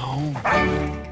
home.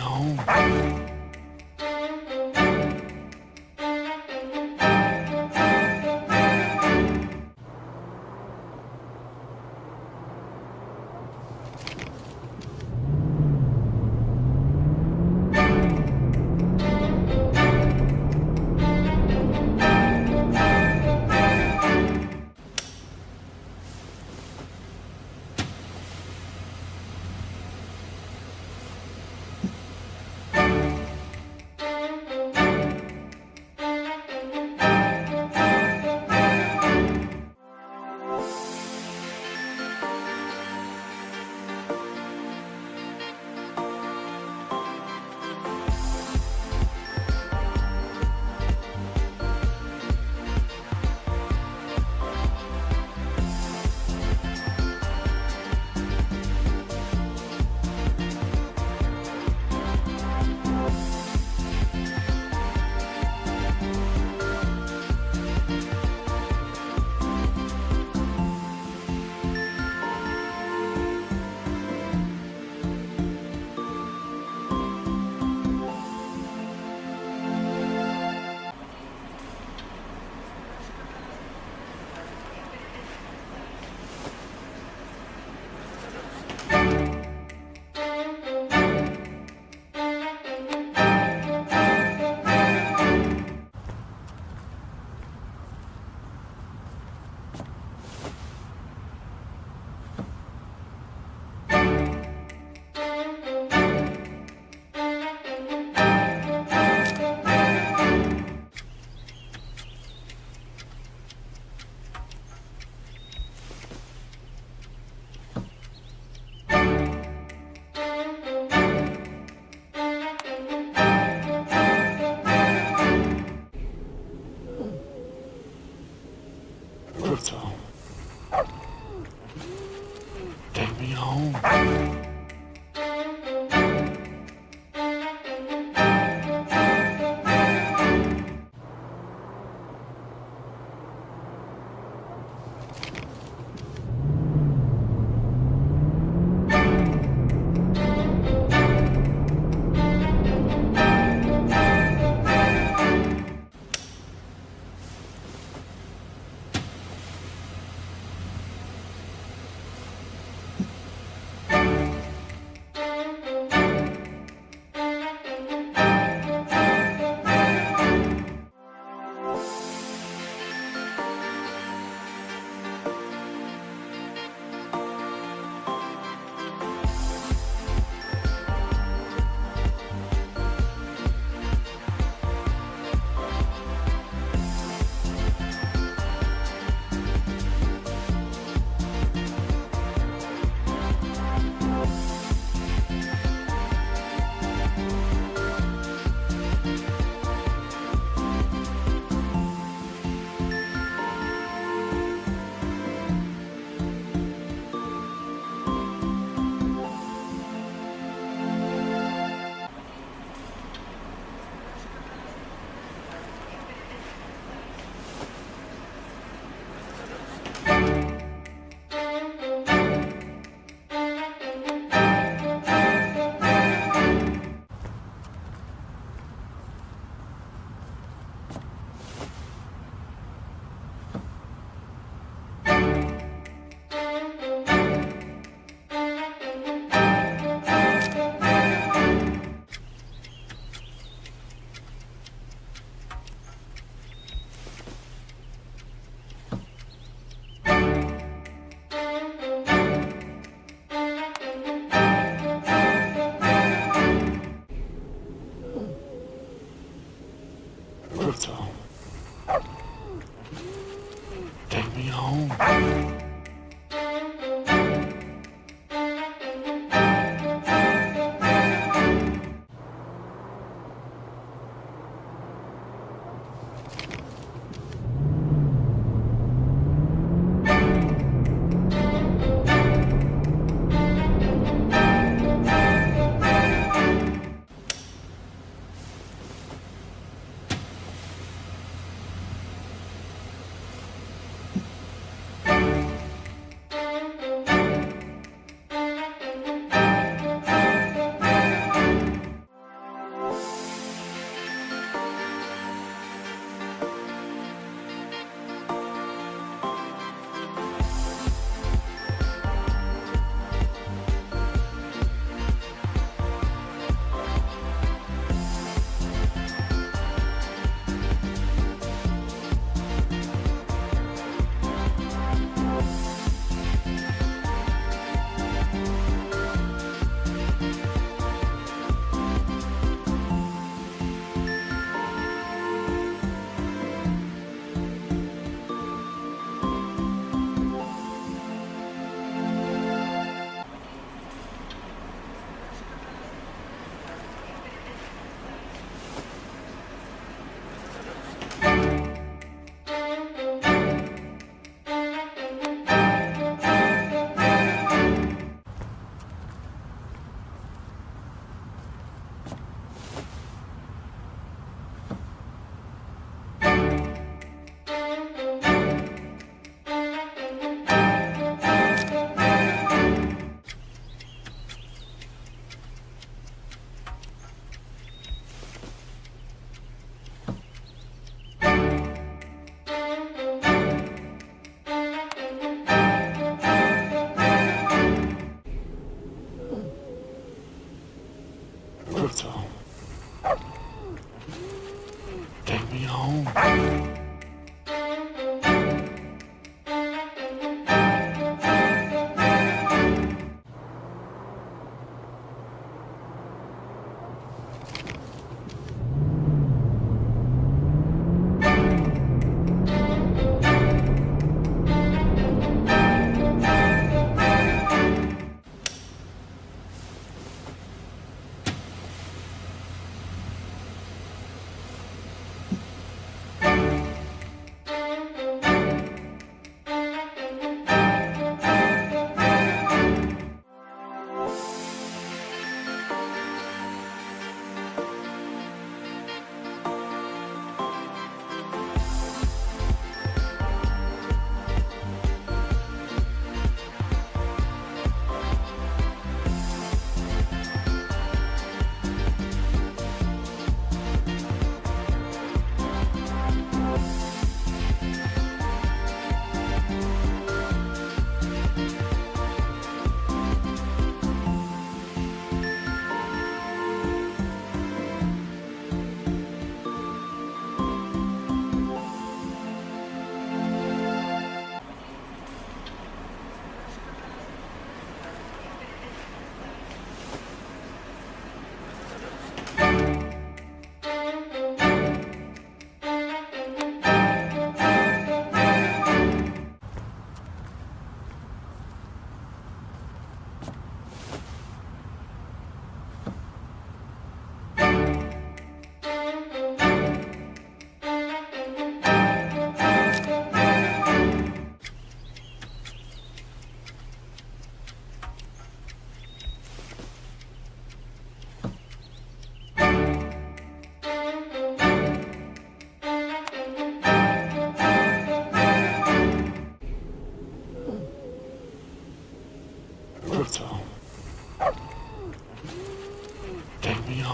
home.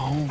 home.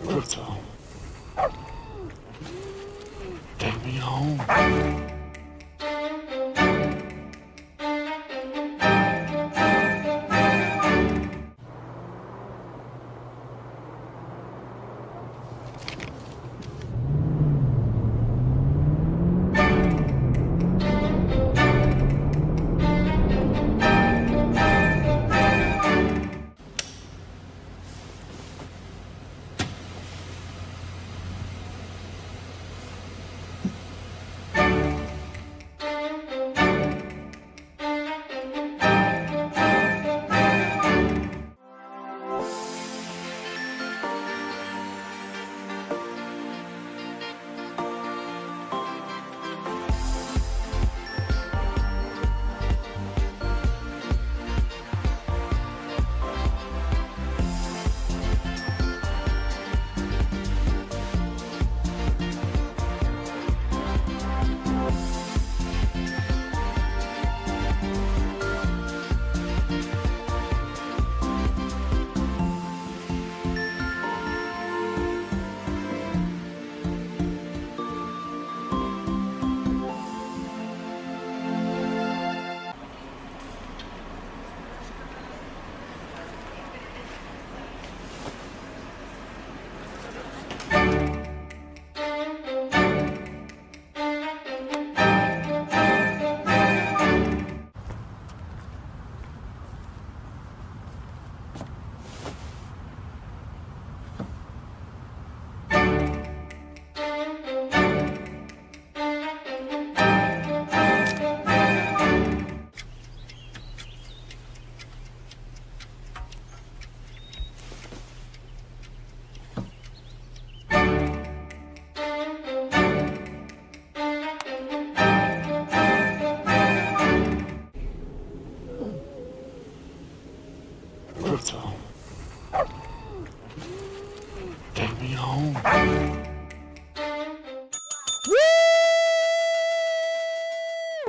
Brutal. Take me home. Brutal. Take me home. Woo!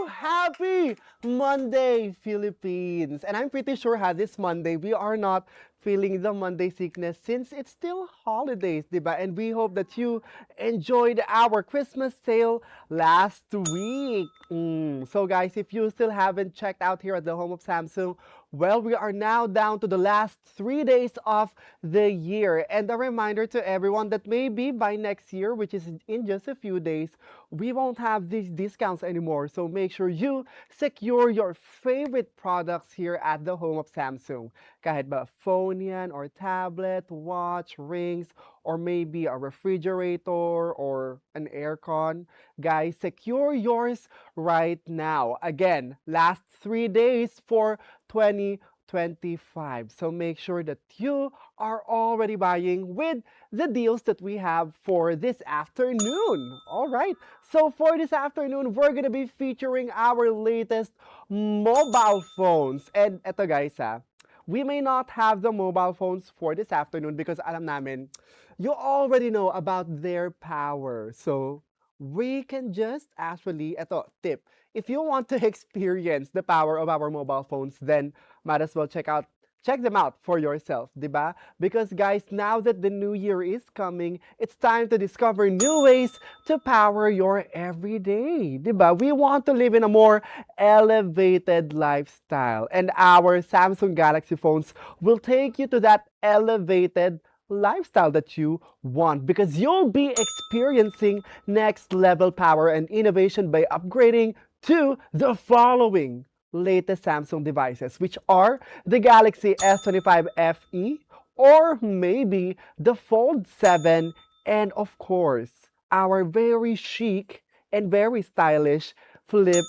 Happy Monday, Philippines! And I'm pretty sure this Monday we are not feeling the Monday sickness since it's still holidays, diba? And we hope that you enjoyed our Christmas sale last week. So guys, if you still haven't checked out here at the home of Samsung, Well, we are now down to the last 3 days of the year. And a reminder to everyone that maybe by next year, which is in just a few days, we won't have these discounts anymore. So make sure you secure your favorite products here at the home of Samsung. Kahit ba phone yan, or tablet, watch, rings, or maybe a refrigerator or an aircon. Guys, secure yours right now. Again, last 3 days for 2025. So make sure that you are already buying with the deals that we have for this afternoon. All right. So for this afternoon, we're going to be featuring our latest mobile phones. And eto guys we may not have the mobile phones for this afternoon because alam namin, you already know about their power. So we can just actually, eto, tip. If you want to experience the power of our mobile phones, then might as well check them out for yourself, diba? Because guys, now that the new year is coming, it's time to discover new ways to power your everyday, diba? We want to live in a more elevated lifestyle, and our Samsung Galaxy phones will take you to that elevated lifestyle that you want, because you'll be experiencing next level power and innovation by upgrading to the following latest Samsung devices, which are the Galaxy S25 FE, or maybe the Fold 7, and of course, our very chic and very stylish Flip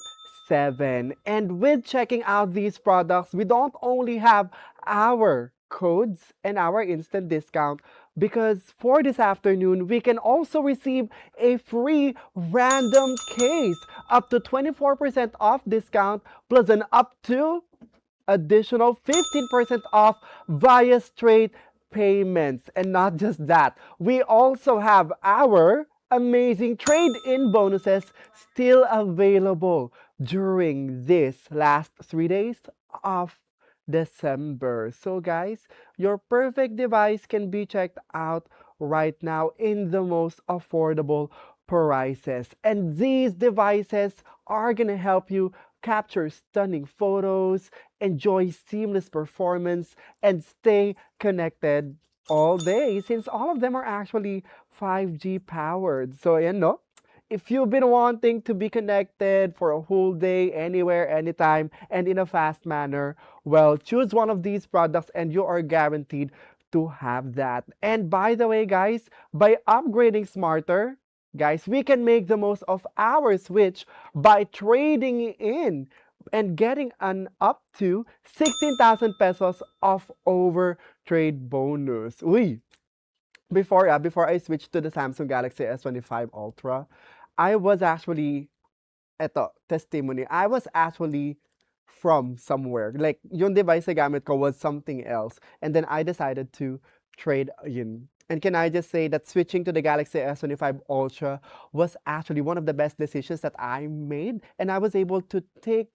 7. And with checking out these products, we don't only have our codes and our instant discount, because for this afternoon, we can also receive a free random case up to 24% off discount plus an up to additional 15% off via straight payments. And not just that, we also have our amazing trade-in bonuses still available during this last 3 days of December. So guys, your perfect device can be checked out right now in the most affordable prices. And these devices are gonna help you capture stunning photos, enjoy seamless performance, and stay connected all day, since all of them are actually 5G powered. So, ayan, no? If you've been wanting to be connected for a whole day, anywhere, anytime, and in a fast manner, well, choose one of these products and you are guaranteed to have that. And by the way, guys, by upgrading smarter, guys, we can make the most of our switch by trading in and getting an up to 16,000 pesos of over trade bonus. Uy, before I switched to the Samsung Galaxy S25 Ultra, I was actually, eto, testimony, I was actually from somewhere. Like, yung device na gamit ko was something else. And then I decided to trade in. And can I just say that switching to the Galaxy S25 Ultra was actually one of the best decisions that I made. And I was able to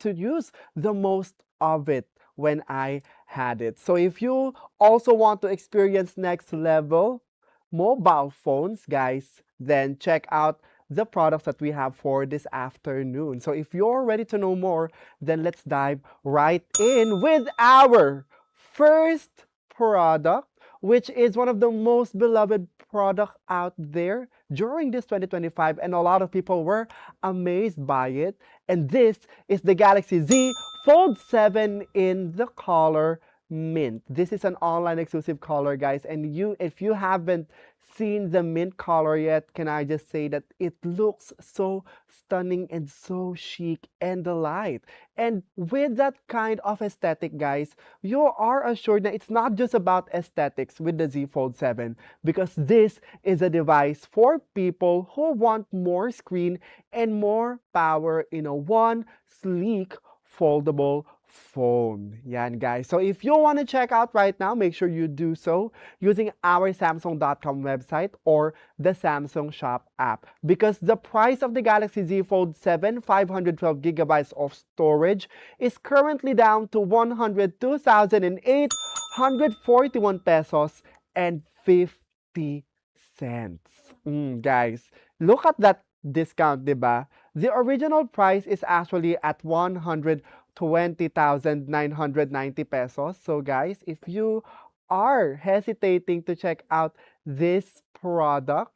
use the most of it when I had it. So if you also want to experience next level mobile phones, guys, then check out the products that we have for this afternoon. So if you're ready to know more, then let's dive right in with our first product, which is one of the most beloved product out there during this 2025, and a lot of people were amazed by it. And this is the Galaxy Z Fold 7 in the color mint. This is an online exclusive color, guys, and if you haven't seen the mint color yet, can I just say that it looks so stunning and so chic and light. And with that kind of aesthetic, guys, you are assured that it's not just about aesthetics with the Z Fold 7, because this is a device for people who want more screen and more power in a one sleek foldable phone. Yan, guys. So if you want to check out right now, make sure you do so using our Samsung.com website or the Samsung Shop app, because the price of the Galaxy Z Fold 7 512 gigabytes of storage is currently down to 102,841 pesos and 50 cents. Guys, look at that discount, diba? The original price is actually at 20,990 pesos. So guys, if you are hesitating to check out this product,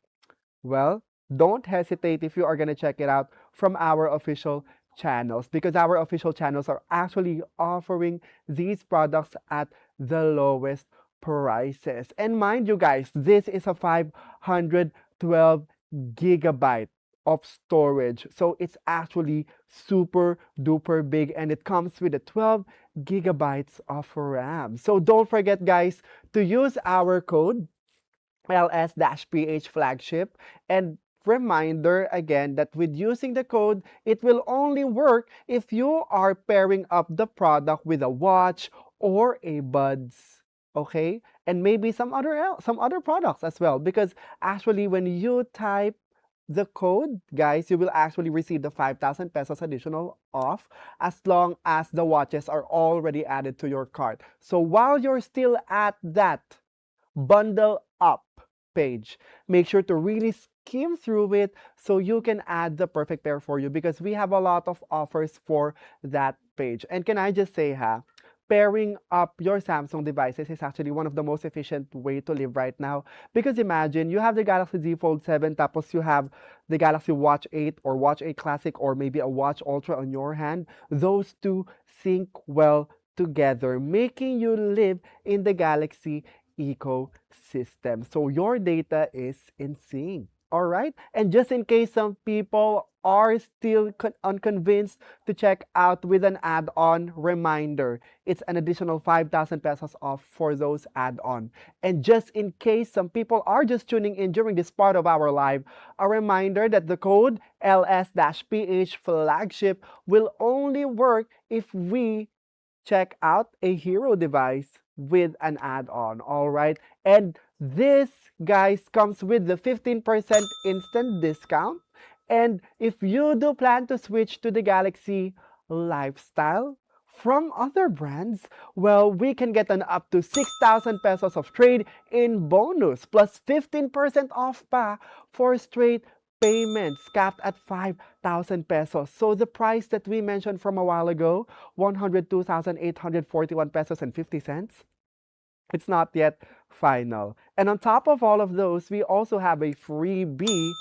well, don't hesitate if you are going to check it out from our official channels, because our official channels are actually offering these products at the lowest prices. And mind you guys, this is a 512 gigabyte of storage. So it's actually super duper big, and it comes with a 12 gigabytes of RAM. So don't forget guys to use our code LS-PH flagship. And reminder again that with using the code, it will only work if you are pairing up the product with a watch or a buds. Okay? And maybe some other products as well, because actually when you type the code, guys, you will actually receive the 5,000 pesos additional off as long as the watches are already added to your cart. So while you're still at that bundle up page, make sure to really skim through it so you can add the perfect pair for you, because we have a lot of offers for that page. And can I just say, pairing up your Samsung devices is actually one of the most efficient way to live right now. Because imagine you have the Galaxy Z Fold 7, tapos you have the Galaxy Watch 8 or Watch 8 Classic or maybe a Watch Ultra on your hand. Those two sync well together, making you live in the Galaxy ecosystem. So your data is in sync. All right. And just in case some people are still unconvinced to check out with an add-on, reminder, it's an additional 5,000 pesos off for those add-on. And just in case some people are just tuning in during this part of our live, a reminder that the code LS-PH flagship will only work if we check out a hero device with an add-on. All right. And this, guys, comes with the 15% instant discount. And if you do plan to switch to the Galaxy lifestyle from other brands, well, we can get an up to 6,000 pesos of trade-in bonus plus 15% off pa for straight payments capped at 5,000 pesos. So the price that we mentioned from a while ago, 102,841 pesos and 50 cents, it's not yet final. And on top of all of those, we also have a freebie,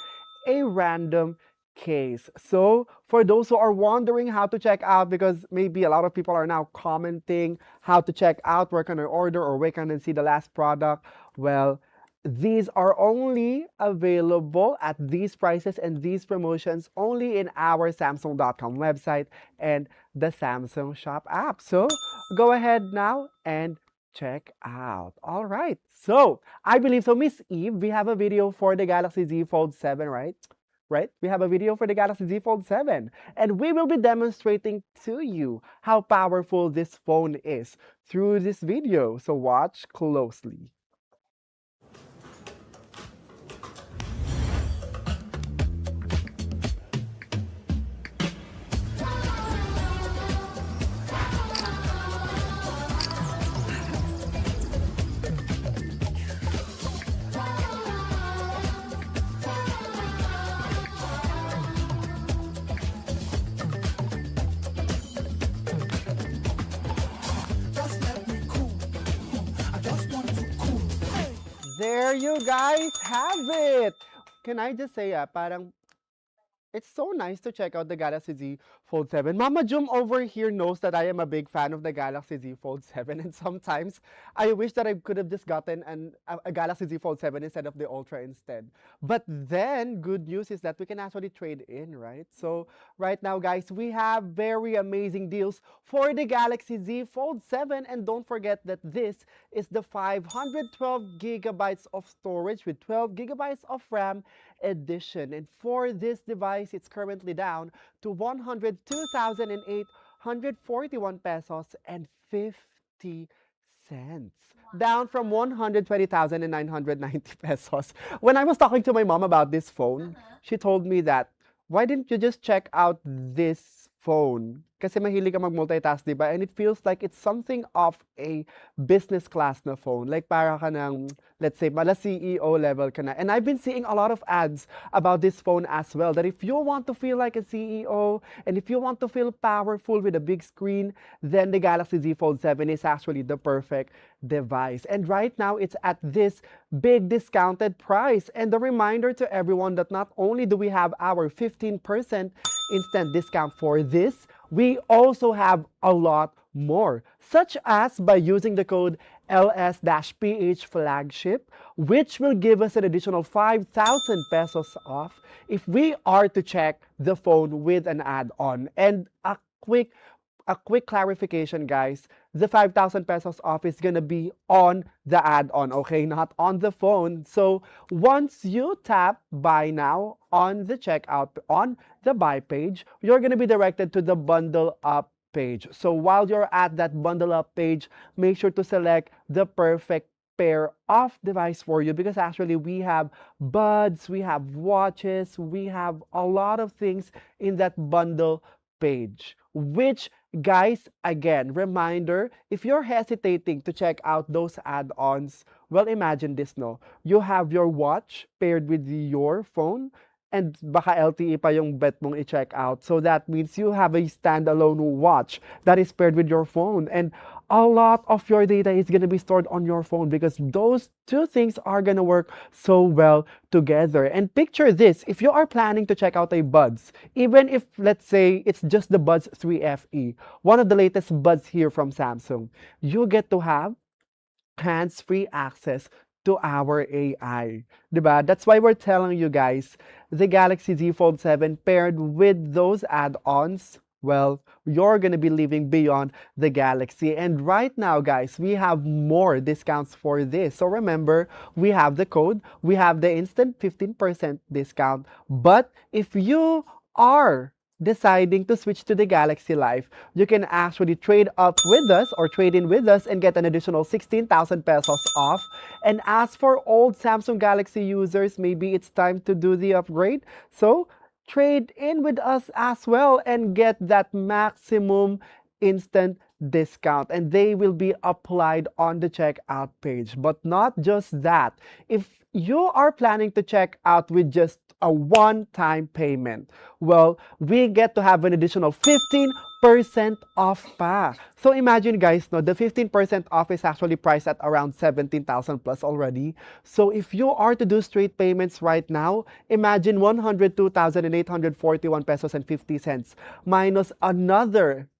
a random case. So for those who are wondering how to check out, because maybe a lot of people are now commenting how to check out, where can I order or where can I see the last product? Well, these are only available at these prices and these promotions only in our Samsung.com website and the Samsung Shop app. So go ahead now and check out. All right. So I believe so, Miss Eve, we have a video for the Galaxy Z Fold 7, right? Right? We have a video for the Galaxy Z Fold 7, and we will be demonstrating to you how powerful this phone is through this video. So watch closely. There you guys have it. Can I just say, parang it's so nice to check out the Galaxy Z Fold 7. Mama Jum over here knows that I am a big fan of the Galaxy Z Fold 7, and sometimes I wish that I could have just gotten a Galaxy Z Fold 7 instead of the Ultra instead. But then, good news is that we can actually trade in, right? So right now, guys, we have very amazing deals for the Galaxy Z Fold 7, and don't forget that this is the 512 gigabytes of storage with 12 gigabytes of RAM edition. And for this device, it's currently down to 102,841 pesos and 50 cents. Wow. Down from 120,990 pesos. When I was talking to my mom about this phone, she told me that, why didn't you just check out this phone? kasi mahilig ka mag-multitask, di ba? And it feels like it's something of a business class na phone. Like para ka ng, let's say, mala CEO level ka na. And I've been seeing a lot of ads about this phone as well, that if you want to feel like a CEO, and if you want to feel powerful with a big screen, then the Galaxy Z Fold 7 is actually the perfect device. And right now, it's at this big discounted price. And the reminder to everyone that not only do we have our 15% instant discount for this, we also have a lot more, such as by using the code LS-PH flagship, which will give us an additional 5,000 pesos off if we are to check the phone with an add-on. And a quick clarification, guys, the 5,000 pesos off is gonna be on the add-on, okay? Not on the phone. So once you tap buy now on the checkout, on the buy page, you're gonna be directed to the bundle up page. So while you're at that bundle up page, make sure to select the perfect pair of device for you, because actually we have buds, we have watches, we have a lot of things in that bundle page, which, guys, again, reminder, if you're hesitating to check out those add-ons, well, imagine this, no? You have your watch paired with your phone, and baka LTE pa yung bet mong i-check out. So that means you have a standalone watch that is paired with your phone. And a lot of your data is going to be stored on your phone, because those two things are going to work so well together. And picture this, if you are planning to check out a Buds, even if, let's say, it's just the Buds 3 FE, one of the latest Buds here from Samsung, you get to have hands-free access to our AI. Diba? That's why we're telling you guys, the Galaxy Z Fold 7 paired with those add-ons, well, you're going to be living beyond the Galaxy. And right now, guys, we have more discounts for this. So remember, we have the code, we have the instant 15% discount. But if you are deciding to switch to the Galaxy Life, you can actually trade up with us or trade in with us and get an additional 16,000 pesos off. And as for old Samsung Galaxy users, maybe it's time to do the upgrade. So trade in with us as well and get that maximum instant discount, and they will be applied on the checkout page. But not just that, if you are planning to check out with just a one-time payment, well, we get to have an additional 15% off pa. So imagine, guys, no, the 15% off is actually priced at around 17,000 plus already. So if you are to do straight payments right now, imagine 102,841 pesos and 50 cents minus another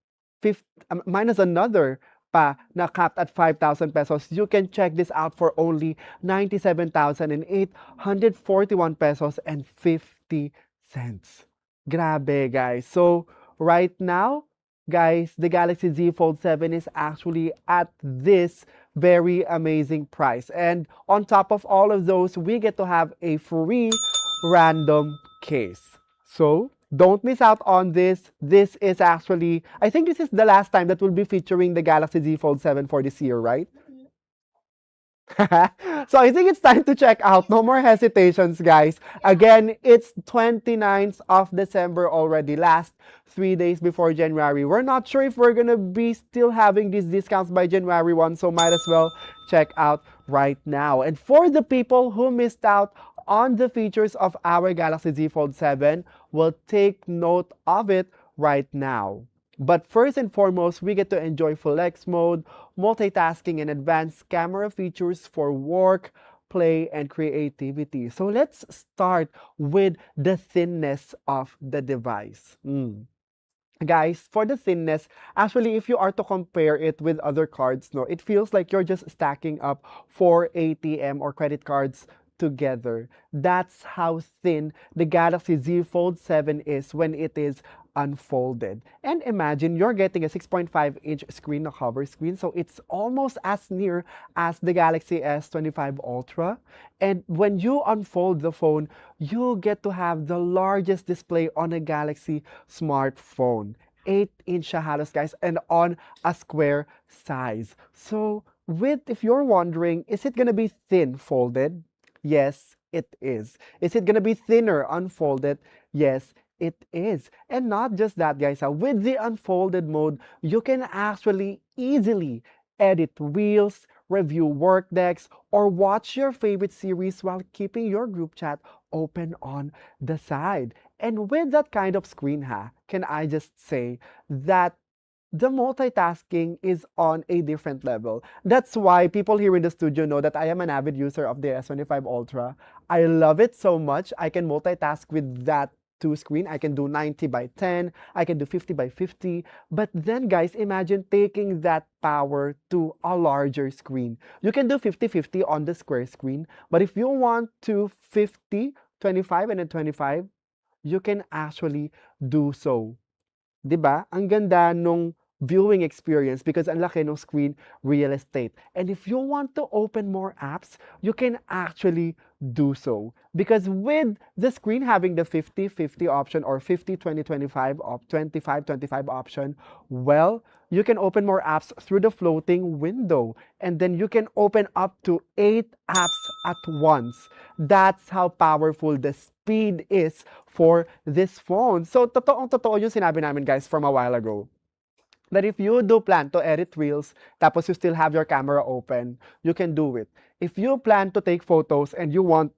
pa na capped at 5,000 pesos. You can check this out for only 97,841 pesos and 50 cents. Grabe, guys. So right now, guys, the Galaxy Z Fold 7 is actually at this very amazing price. And on top of all of those, we get to have a free random case. So don't miss out on this. This is actually, I think this is the last time that we'll be featuring the Galaxy Z Fold 7 for this year, right? So I think it's time to check out. No more hesitations, guys. Again, it's 29th of December already. Last 3 days before January. We're not sure if we're gonna be still having these discounts by January 1, so might as well check out right now. And for the people who missed out on the features of our Galaxy Z Fold 7, we'll take note of it right now. But first and foremost, we get to enjoy flex mode, multitasking, and advanced camera features for work, play, and creativity. So let's start with the thinness of the device. Guys, for the thinness, actually, if you are to compare it with other cards, no, it feels like you're just stacking up 4 ATM or credit cards together. That's how thin the Galaxy Z Fold 7 is when it is unfolded. And imagine you're getting a 6.5-inch screen, a cover screen, so it's almost as near as the Galaxy S25 Ultra. And when you unfold the phone, you get to have the largest display on a Galaxy smartphone. 8-inch siya halos, guys, and on a square size. So if you're wondering, is it gonna be thin folded? Yes, it is. Is it gonna be thinner unfolded? Yes, It is. And not just that, guys. With the unfolded mode, you can actually easily edit reels, review work decks, or watch your favorite series while keeping your group chat open on the side. And with that kind of screen, can I just say that the multitasking is on a different level. That's why people here in the studio know that I am an avid user of the S25 Ultra. I love it so much. I can multitask with that two screen. I can do 90 by 10. I can do 50 by 50. But then, guys, imagine taking that power to a larger screen. You can do 50-50 on the square screen. But if you want to 50, 25, and then 25, you can actually do so. 'Di ba? Ang ganda nung viewing experience because ang laki ng screen real estate. And if you want to open more apps, you can actually do so. Because with the screen having the 50-50 option or 50-20-25 or 25-25 option, well, you can open more apps through the floating window. And then you can open up to 8 apps at once. That's how powerful the speed is for this phone. So, totoo yung sinabi namin, guys, from a while ago. That if you do plan to edit reels, tapos you still have your camera open, you can do it. If you plan to take photos and you want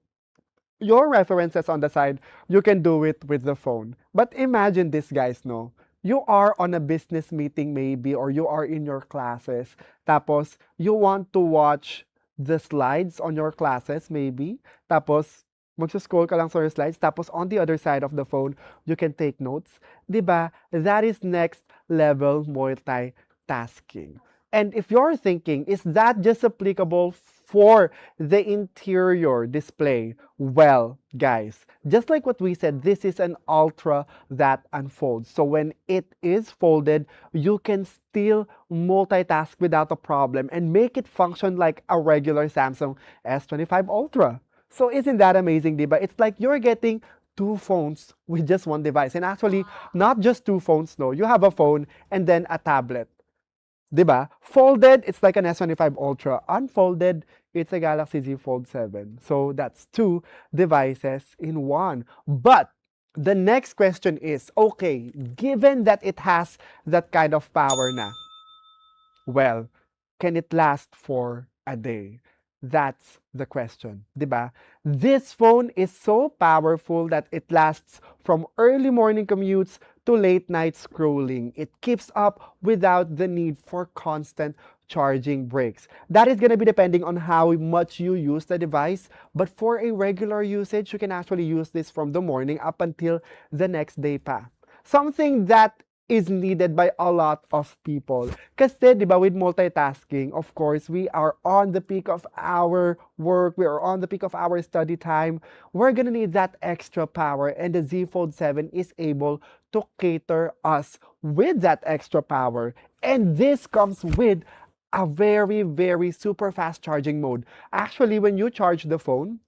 your references on the side, you can do it with the phone. But imagine this, guys, no? You are on a business meeting maybe, or you are in your classes, tapos you want to watch the slides on your classes maybe, tapos magsuscroll ka lang sa your slides, tapos on the other side of the phone, you can take notes. Diba? That is next level multitasking. And if you're thinking, is that just applicable for the interior display? Well, guys, just like what we said, this is an Ultra that unfolds. So when it is folded, you can still multitask without a problem and make it function like a regular Samsung S25 Ultra. So isn't that amazing, diba? It's like you're getting two phones with just one device. And actually, not just two phones, no. You have a phone and then a tablet. Diba? Folded, it's like an S25 Ultra. Unfolded, it's a Galaxy Z Fold 7. So that's two devices in one. But the next question is, okay, given that it has that kind of power na, well, can it last for a day? That's the question, diba? This phone is so powerful that it lasts from early morning commutes to late night scrolling. It keeps up without the need for constant charging breaks. That is going to be depending on how much you use the device. But for a regular usage, you can actually use this from the morning up until the next day pa. Something that is needed by a lot of people. Kasi, di ba, with multitasking, of course, we are on the peak of our work, we are on the peak of our study time. We're gonna need that extra power, and the Z Fold 7 is able to cater us with that extra power. And this comes with a very, very super fast charging mode. Actually, when you charge the phone,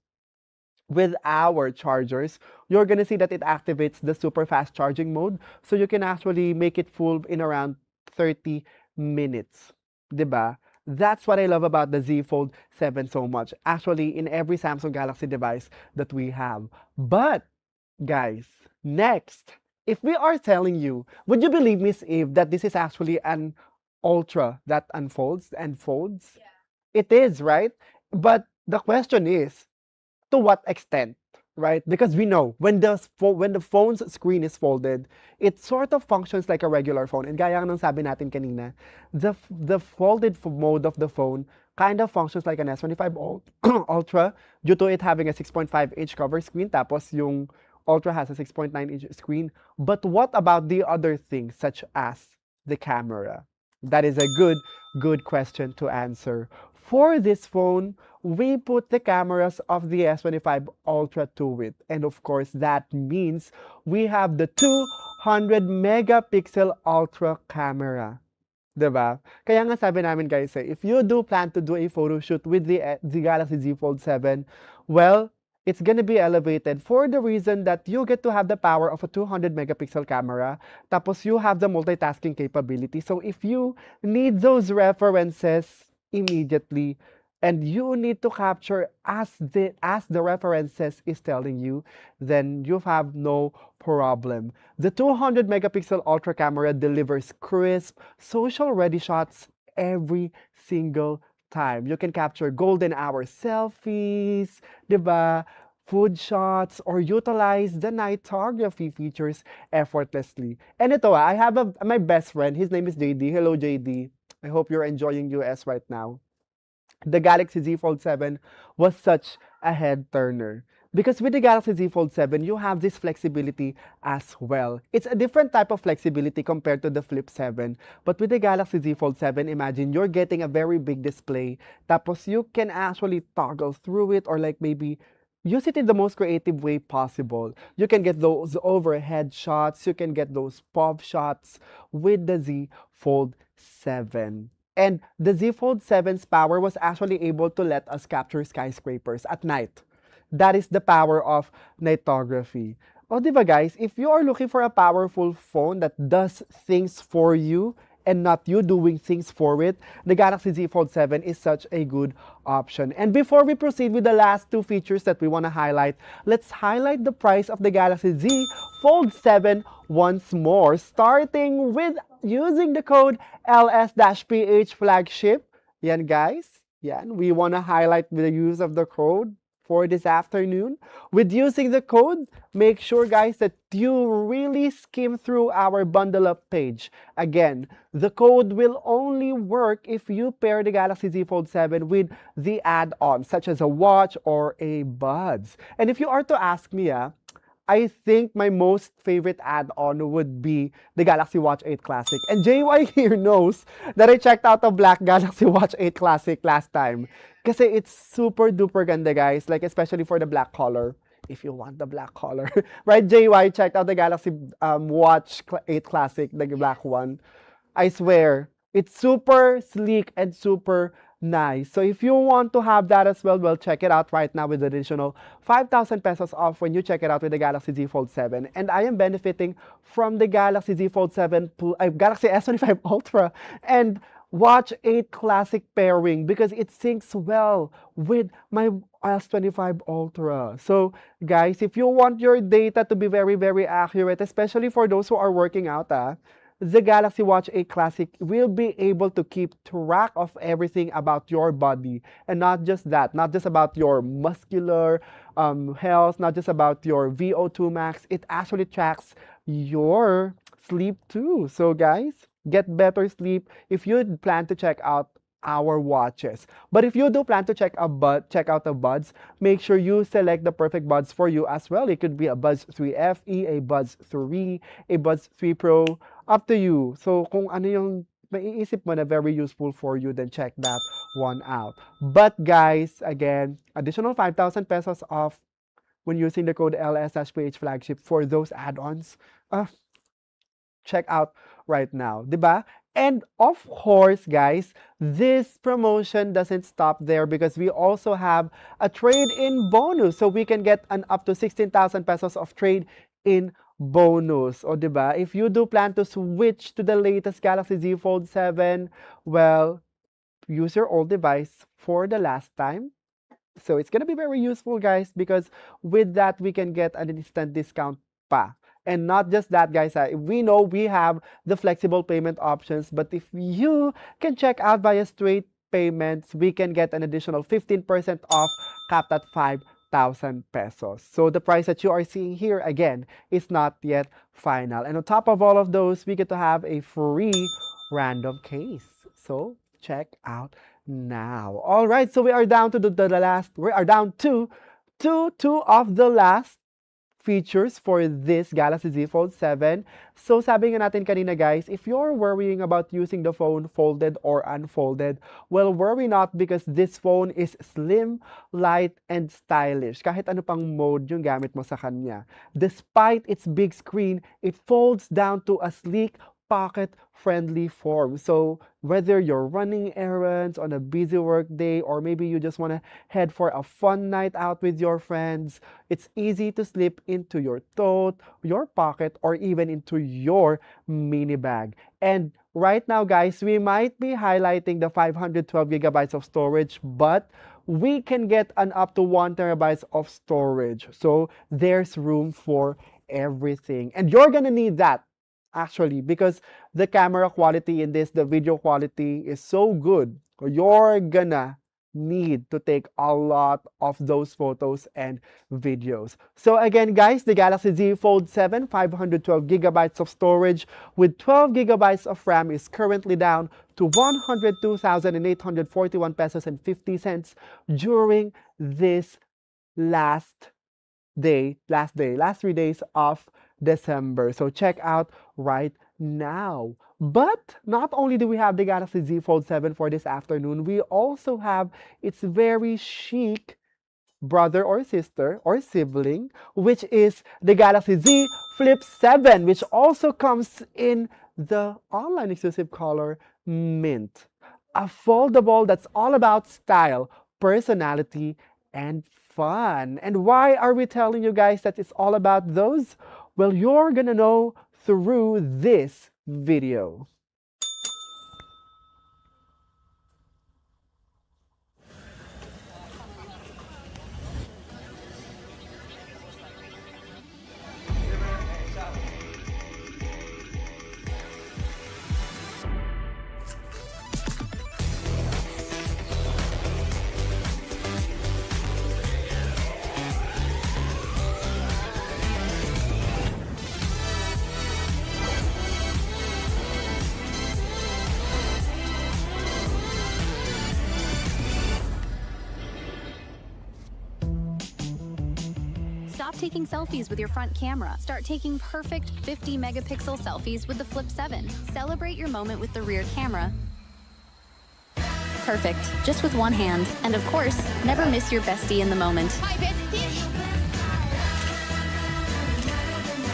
with our chargers, you're gonna see that it activates the super fast charging mode. So you can actually make it full in around 30 minutes. Diba? That's what I love about the Z Fold 7 so much. Actually, in every Samsung Galaxy device that we have. But, guys, next, if we are telling you, would you believe, Miss Eve, that this is actually an Ultra that unfolds and folds? Yeah. It is, right? But the question is, to what extent, right? Because we know when the phone's screen is folded, it sort of functions like a regular phone. And gaya ng sabi natin kanina, the folded mode of the phone kind of functions like an S25 Ultra due to it having a 6.5-inch cover screen, tapos yung Ultra has a 6.9-inch screen. But what about the other things such as the camera? That is a good question to answer. For this phone, we put the cameras of the S25 Ultra to it. And of course, that means we have the 200 megapixel Ultra camera. Diba? Kaya nga sabi namin, guys, if you do plan to do a photo shoot with the Galaxy Z Fold 7, well, it's gonna be elevated for the reason that you get to have the power of a 200 megapixel camera, tapos you have the multitasking capability. So if you need those references immediately, and you need to capture as the references is telling you, then you have no problem. The 200 megapixel ultra camera delivers crisp, social ready shots every single time. You can capture golden hour selfies, 'di ba? Food shots, or utilize the nightography features effortlessly. And ito, I have my best friend. His name is JD. Hello, JD. I hope you're enjoying US right now. The Galaxy Z Fold 7 was such a head turner. Because with the Galaxy Z Fold 7, you have this flexibility as well. It's a different type of flexibility compared to the Flip 7. But with the Galaxy Z Fold 7, imagine you're getting a very big display. Tapos you can actually toggle through it, or like maybe use it in the most creative way possible. You can get those overhead shots, you can get those pop shots with the Z Fold 7. And the Z Fold 7's power was actually able to let us capture skyscrapers at night. That is the power of nightography. O, di ba guys, if you are looking for a powerful phone that does things for you and not you doing things for it, the Galaxy Z Fold 7 is such a good option. And before we proceed with the last two features that we want to highlight, let's highlight the price of the Galaxy Z Fold 7 once more, starting with using the code LS-PH flagship. Yan guys, yan, we want to highlight the use of the code for this afternoon. With using the code, make sure guys that you really skim through our bundle up page. Again, the code will only work if you pair the Galaxy Z Fold 7 with the add-ons such as a watch or a buds. And if you are to ask me, I think my most favorite add-on would be the Galaxy Watch 8 Classic. And JY here knows that I checked out the black Galaxy Watch 8 Classic last time. Kasi it's super duper ganda guys, like especially for the black color. If you want the black color. Right, JY, checked out the Galaxy Watch 8 Classic, the black one. I swear, it's super sleek and super nice. So if you want to have that as well, well, check it out right now with additional 5,000 pesos off when you check it out with the Galaxy Z Fold 7. And I am benefiting from the Galaxy Z Fold 7, Galaxy S25 Ultra, and Watch 8 Classic pairing because it syncs well with my S25 Ultra. So guys, if you want your data to be very, very accurate, especially for those who are working out, the Galaxy Watch 8 Classic will be able to keep track of everything about your body. And not just that, not just about your muscular health, not just about your VO2 max. It actually tracks your sleep too. So guys, get better sleep if you plan to check out our watches. But if you do plan to check out the buds, make sure you select the perfect buds for you as well. It could be a Buds 3 FE, a Buds 3, a Buds 3 Pro, up to you. So kung ano yung maiisip mo na very useful for you, then check that one out. But guys, again, additional 5,000 pesos off when using the code LS-PH flagship for those add-ons. Check out right now, diba? And of course, guys, this promotion doesn't stop there because we also have a trade-in bonus. So we can get an up to 16,000 pesos of trade-in bonus. O diba? If you do plan to switch to the latest Galaxy Z Fold 7, well, use your old device for the last time. So it's gonna be very useful, guys, because with that, we can get an instant discount pa. And not just that, guys, we know we have the flexible payment options, but if you can check out via straight payments, we can get an additional 15% off, capped at 5,000 pesos. So the price that you are seeing here, again, is not yet final. And on top of all of those, we get to have a free random case. So check out now. All right, so we are down to we are down to two of the last features for this Galaxy Z Fold 7. So sabi nga natin kanina guys, if you're worrying about using the phone folded or unfolded, well, worry not because this phone is slim, light, and stylish. Kahit ano pang mode yung gamit mo sa kanya. Despite its big screen, it folds down to a sleek pocket-friendly form. So whether you're running errands on a busy work day, or maybe you just want to head for a fun night out with your friends, it's easy to slip into your tote, your pocket, or even into your mini bag. And right now, guys, we might be highlighting the 512 gigabytes of storage, but we can get an up to 1 terabytes of storage. So there's room for everything. And you're gonna need that actually, because the camera quality in this, the video quality is so good. You're gonna need to take a lot of those photos and videos. So again, guys, the Galaxy Z Fold 7 512 gigabytes of storage with 12 gigabytes of RAM is currently down to 102,841 pesos and 50 cents during this last 3 days of December. So check out right now. But not only do we have the Galaxy Z Fold 7 for this afternoon, we also have its very chic brother or sister or sibling, which is the Galaxy Z Flip 7, which also comes in the online exclusive color mint. A foldable that's all about style, personality, and fun. And why are we telling you guys that it's all about those? Well, you're gonna know through this video. Stop taking selfies with your front camera. Start taking perfect 50 megapixel selfies with the Flip 7. Celebrate your moment with the rear camera. Perfect, just with one hand. And of course, never miss your bestie in the moment. Hi, bestie.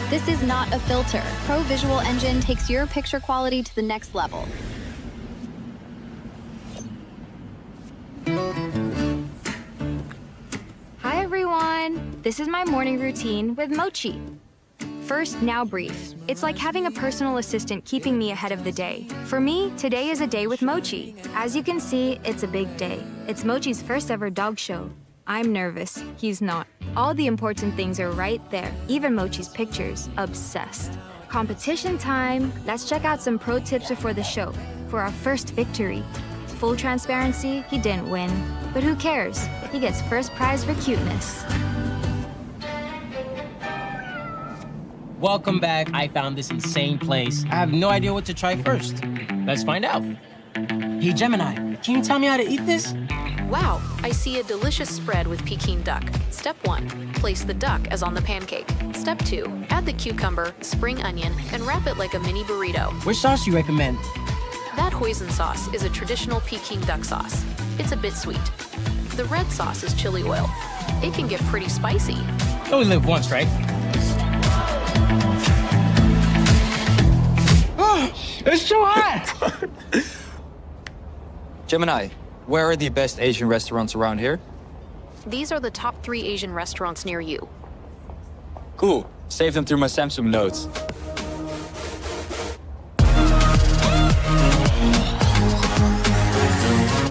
This is not a filter. Pro Visual Engine takes your picture quality to the next level. Hi, everyone. This is my morning routine with Mochi. First, now brief. It's like having a personal assistant keeping me ahead of the day. For me, today is a day with Mochi. As you can see, it's a big day. It's Mochi's first ever dog show. I'm nervous. He's not. All the important things are right there. Even Mochi's pictures. Obsessed. Competition time. Let's check out some pro tips before the show. For our first victory. Full transparency, he didn't win. But who cares? He gets first prize for cuteness. Welcome back. I found this insane place. I have no idea what to try first. Let's find out. Hey, Gemini, can you tell me how to eat this? Wow, I see a delicious spread with Peking duck. Step 1, place the duck as on the pancake. Step 2, add the cucumber, spring onion, and wrap it like a mini burrito. Which sauce do you recommend? That hoisin sauce is a traditional Peking duck sauce. It's a bit sweet. The red sauce is chili oil. It can get pretty spicy. You only live once, right? It's so hot! Gemini, where are the best Asian restaurants around here? These are the top 3 Asian restaurants near you. Cool. Save them through my Samsung notes.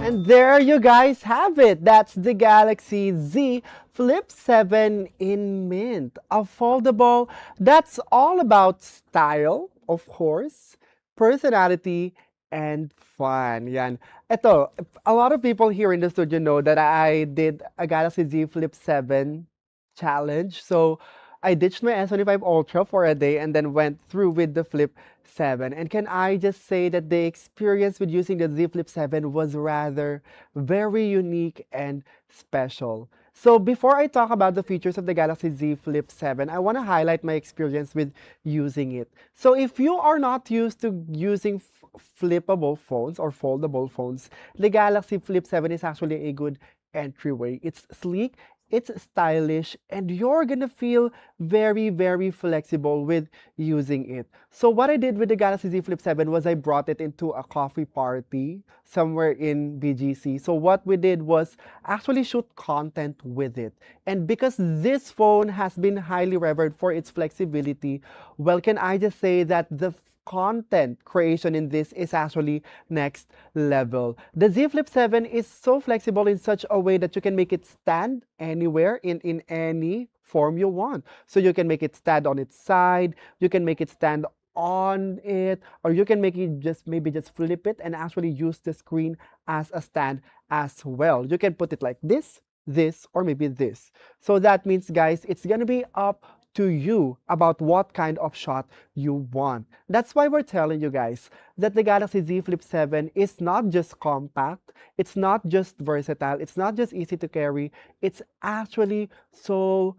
And there you guys have it. That's the Galaxy Z Flip 7 in mint. A foldable that's all about style, of course, personality, and fun. Yan. Ito, a lot of people here in the studio know that I did a Galaxy Z Flip 7 challenge. So I ditched my S25 Ultra for a day and then went through with the Flip 7. And can I just say that the experience with using the Z Flip 7 was rather very unique and special. So before I talk about the features of the Galaxy Z Flip 7, I want to highlight my experience with using it. So if you are not used to using flippable phones or foldable phones, the Galaxy Flip 7 is actually a good entryway. It's sleek it's stylish, and you're gonna feel very, very flexible with using it. So what I did with the Galaxy Z Flip 7 was I brought it into a coffee party somewhere in BGC. So what we did was actually shoot content with it. And because this phone has been highly revered for its flexibility, well, can I just say that the content creation in this is actually next level. The Z Flip 7 is so flexible in such a way that you can make it stand anywhere in any form you want. So you can make it stand on its side, you can make it stand on it, or you can make it just maybe just flip it and actually use the screen as a stand as well. You can put it like this, or maybe this. So that means, guys, it's gonna be up to you about what kind of shot you want. That's why we're telling you guys that the Galaxy Z Flip 7 is not just compact, it's not just versatile, it's not just easy to carry, it's actually so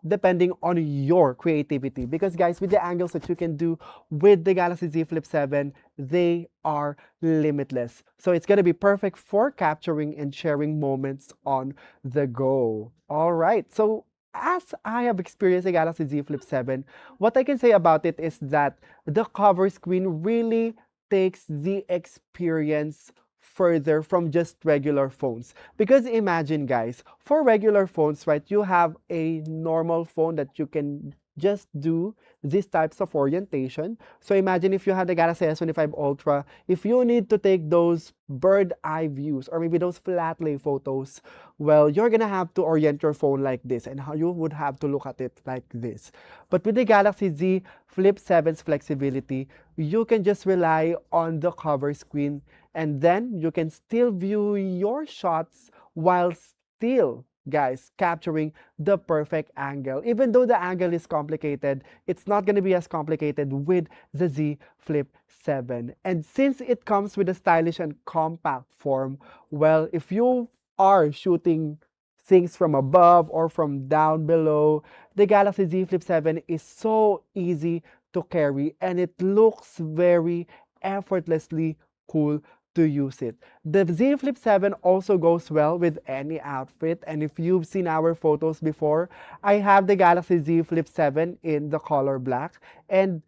depending on your creativity. Because guys, with the angles that you can do with the Galaxy Z Flip 7, they are limitless. So it's gonna be perfect for capturing and sharing moments on the go. All right, so as I have experienced the Galaxy Z Flip 7, what I can say about it is that the cover screen really takes the experience further from just regular phones. Because imagine, guys, for regular phones, right, you have a normal phone that you can just do these types of orientation. So imagine if you had the Galaxy S25 Ultra, if you need to take those bird eye views or maybe those flat lay photos, well, you're gonna have to orient your phone like this, and how you would have to look at it like this. But with the Galaxy Z Flip 7's flexibility, you can just rely on the cover screen, and then you can still view your shots while still, guys, capturing the perfect angle. Even though the angle is complicated, it's not going to be as complicated with the Z Flip 7. And since it comes with a stylish and compact form, well, if you are shooting things from above or from down below, the Galaxy Z Flip 7 is so easy to carry, and it looks very effortlessly cool to use it. The Z Flip 7 also goes well with any outfit, and if you've seen our photos before, I have the Galaxy Z Flip 7 in the color black, and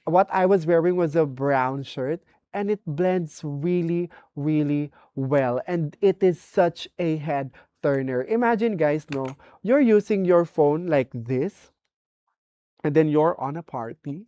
what I was wearing was a brown shirt, and it blends really, really well, and it is such a head turner. Imagine, guys, no, you're using your phone like this, and then you're on a party,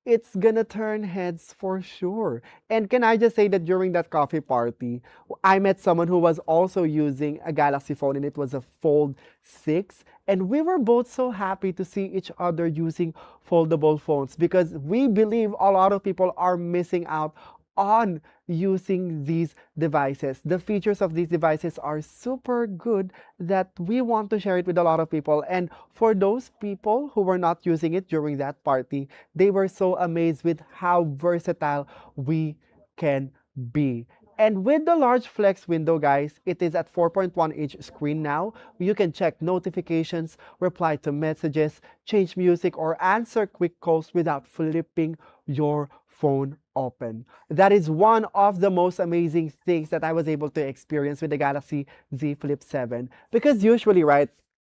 it's gonna turn heads for sure. And can I just say that during that coffee party, I met someone who was also using a Galaxy phone, and it was a Fold 6. And we were both so happy to see each other using foldable phones, because we believe a lot of people are missing out on using these devices. The features of these devices are super good that we want to share it with a lot of people. And for those people who were not using it during that party, they were so amazed with how versatile we can be. And with the large flex window, guys, it is at 4.1-inch screen now. You can check notifications, reply to messages, change music, or answer quick calls without flipping your phone open. That is one of the most amazing things that I was able to experience with the Galaxy Z Flip 7. Because usually, right,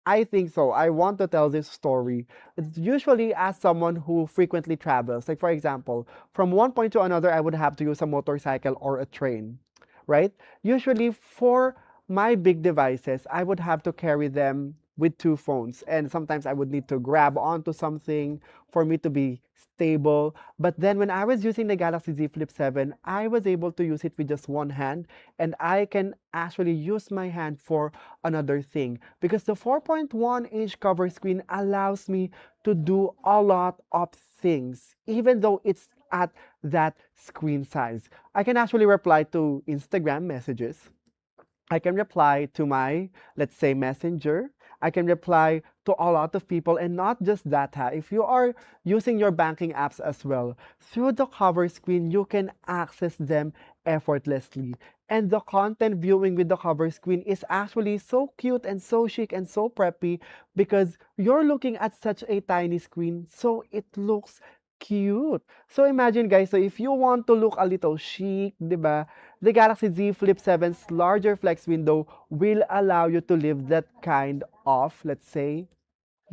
I think so. I want to tell this story. It's usually as someone who frequently travels. Like, for example, from one point to another, I would have to use a motorcycle or a train, right? Usually for my big devices, I would have to carry them with two phones. And sometimes I would need to grab onto something for me to be stable. But then when I was using the Galaxy Z Flip 7, I was able to use it with just one hand, and I can actually use my hand for another thing, because the 4.1-inch cover screen allows me to do a lot of things, even though it's at that screen size. I can actually reply to Instagram messages. I can reply to my, let's say, Messenger. I can reply to a lot of people, and not just that. If you are using your banking apps as well, through the cover screen, you can access them effortlessly. And the content viewing with the cover screen is actually so cute and so chic and so preppy, because you're looking at such a tiny screen, so it looks cute. So imagine guys, so if you want to look a little chic, diba, the Galaxy Z Flip 7's larger flex window will allow you to live that kind of, let's say,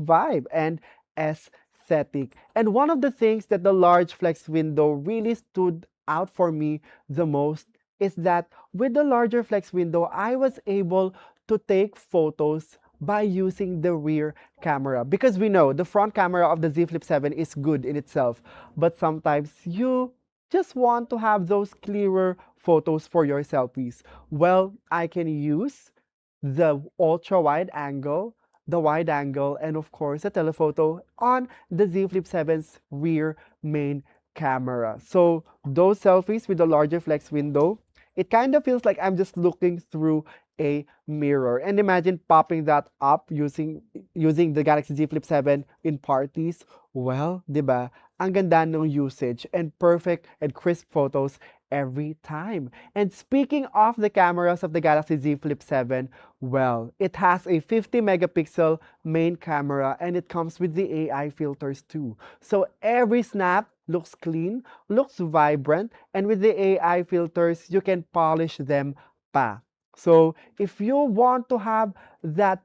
vibe and aesthetic. And one of the things that the large flex window really stood out for me the most is that with the larger flex window, I was able to take photos by using the rear camera, because we know the front camera of the Z Flip 7 is good in itself, but sometimes you just want to have those clearer photos for your selfies. Well, I can use the ultra wide angle, the wide angle, and of course the telephoto on the Z Flip 7's rear main camera. So those selfies with the larger flex window, it kind of feels like I'm just looking through a mirror. And imagine popping that up using the Galaxy Z Flip 7 in parties. Well, diba? Ang ganda ng usage and perfect and crisp photos every time. And speaking of the cameras of the Galaxy Z Flip 7, well, it has a 50 megapixel main camera and it comes with the AI filters too. So every snap looks clean, looks vibrant, and with the AI filters, you can polish them pa. So if you want to have that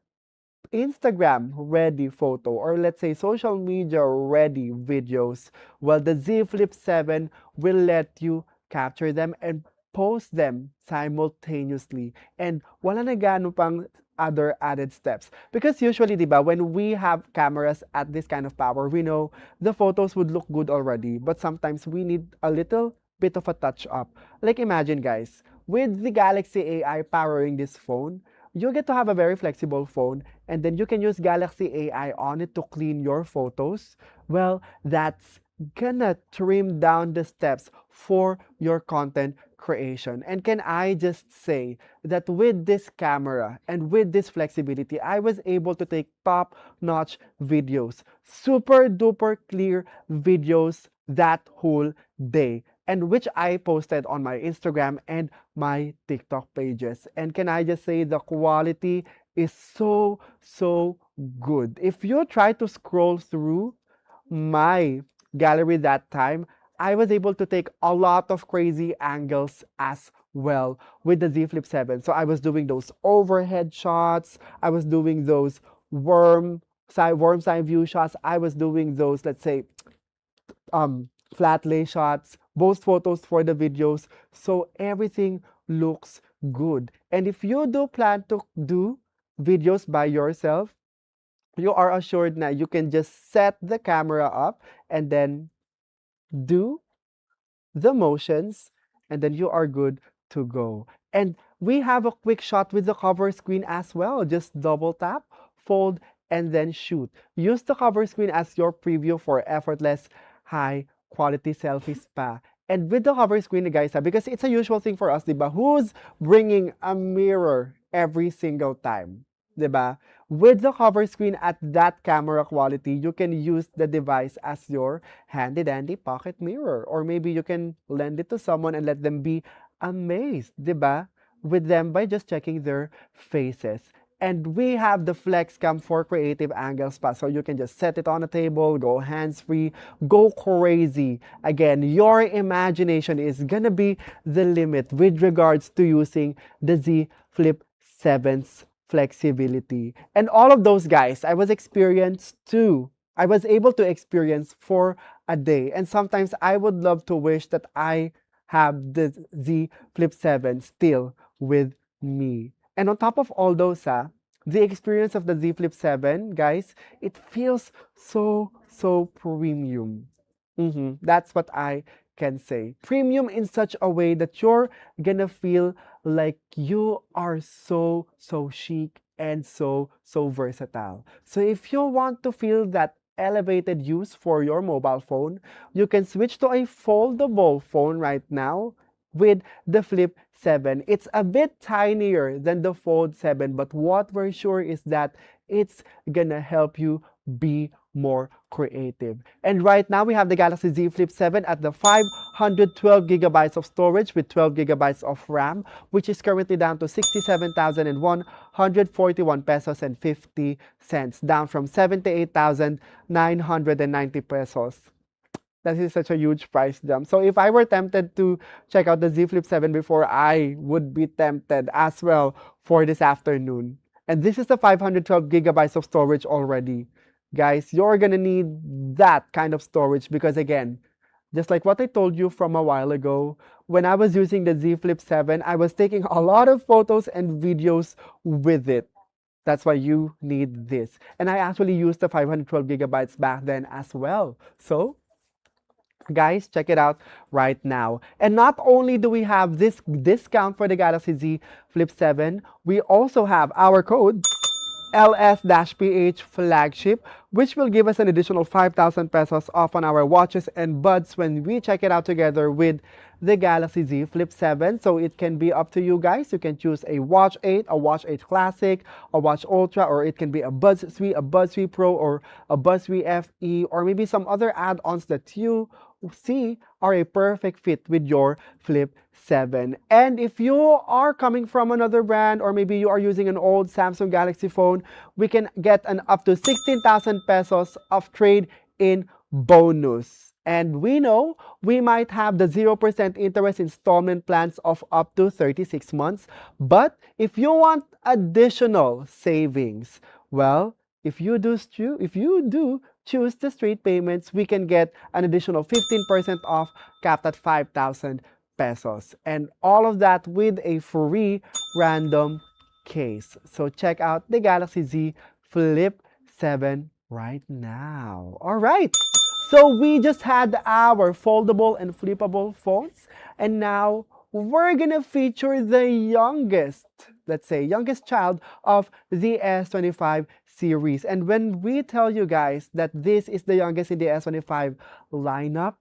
Instagram ready photo, or let's say social media ready videos, well, the Z Flip 7 will let you capture them and post them simultaneously. And wala na gaano pang other added steps. Because usually, diba, when we have cameras at this kind of power, we know the photos would look good already, but sometimes we need a little bit of a touch up. Like imagine guys, with the Galaxy AI powering this phone, you get to have a very flexible phone, and then you can use Galaxy AI on it to clean your photos. Well, that's gonna trim down the steps for your content creation. And can I just say that with this camera and with this flexibility, I was able to take top-notch videos, super duper clear videos that whole day, and which I posted on my Instagram and my TikTok pages. And can I just say the quality is so good. If you try to scroll through my gallery that time, I was able to take a lot of crazy angles as well with the Z Flip 7. So I was doing those overhead shots, I was doing those worm side view shots, I was doing those, let's say, flat lay shots, both photos for the videos. So everything looks good. And if you do plan to do videos by yourself, you are assured that you can just set the camera up and then do the motions, and then you are good to go. And we have a quick shot with the cover screen as well. Just double tap, fold, and then shoot. Use the cover screen as your preview for effortless, high quality selfies pa. And with the cover screen, guys, because it's a usual thing for us, diba? Who's bringing a mirror every single time? Diba? With the cover screen at that camera quality, you can use the device as your handy-dandy pocket mirror. Or maybe you can lend it to someone and let them be amazed, diba? With them by just checking their faces. And we have the flex cam for creative angles pa. So you can just set it on a table, go hands-free, go crazy. Again, your imagination is gonna be the limit with regards to using the Z Flip 7's flexibility. And all of those guys, I was able to experience for a day. And sometimes I would love to wish that I have the Z Flip 7 still with me. And on top of all those, the experience of the Z Flip 7, guys, it feels so premium. That's what I can say. Premium in such a way that you're gonna feel like you are so chic and so versatile. So if you want to feel that elevated use for your mobile phone, you can switch to a foldable phone right now with the Flip 7. It's a bit tinier than the Fold 7, but what we're sure is that it's gonna help you be more creative. And right now we have the Galaxy Z Flip 7 at the 512 gigabytes of storage with 12 gigabytes of RAM, which is currently down to 67,141 pesos and 50 cents, down from 78,990 pesos that is such a huge price jump. So if I were tempted to check out the Z Flip 7 before, I would be tempted as well for this afternoon. And this is the 512 gigabytes of storage already. Guys, you're gonna need that kind of storage because again, just like what I told you from a while ago, when I was using the Z Flip 7, I was taking a lot of photos and videos with it. That's why you need this. And I actually used the 512 gigabytes back then as well. So, guys, check it out right now. And not only do we have this discount for the Galaxy Z Flip 7, we also have our code LS-PH flagship, which will give us an additional 5,000 pesos off on our watches and buds when we check it out together with the Galaxy Z Flip 7. So it can be up to you guys. You can choose a Watch 8, a Watch 8 Classic, a Watch Ultra, or it can be a Buds 3, a Buds 3 Pro, or a Buds 3 FE, or maybe some other add-ons that you see are a perfect fit with your Flip 7. And if you are coming from another brand, or maybe you are using an old Samsung Galaxy phone, we can get an up to 16,000 pesos of trade-in bonus. And we know we might have the 0% interest installment plans of up to 36 months. But if you want additional savings, well, if you do choose the straight payments, we can get an additional 15% off capped at 5,000 pesos. And all of that with a free random case. So check out the Galaxy Z Flip 7 right now. All right. So we just had our foldable and flippable phones. And now we're gonna feature the youngest, let's say, youngest child of the S25 series. And when we tell you guys that this is the youngest in the S25 lineup,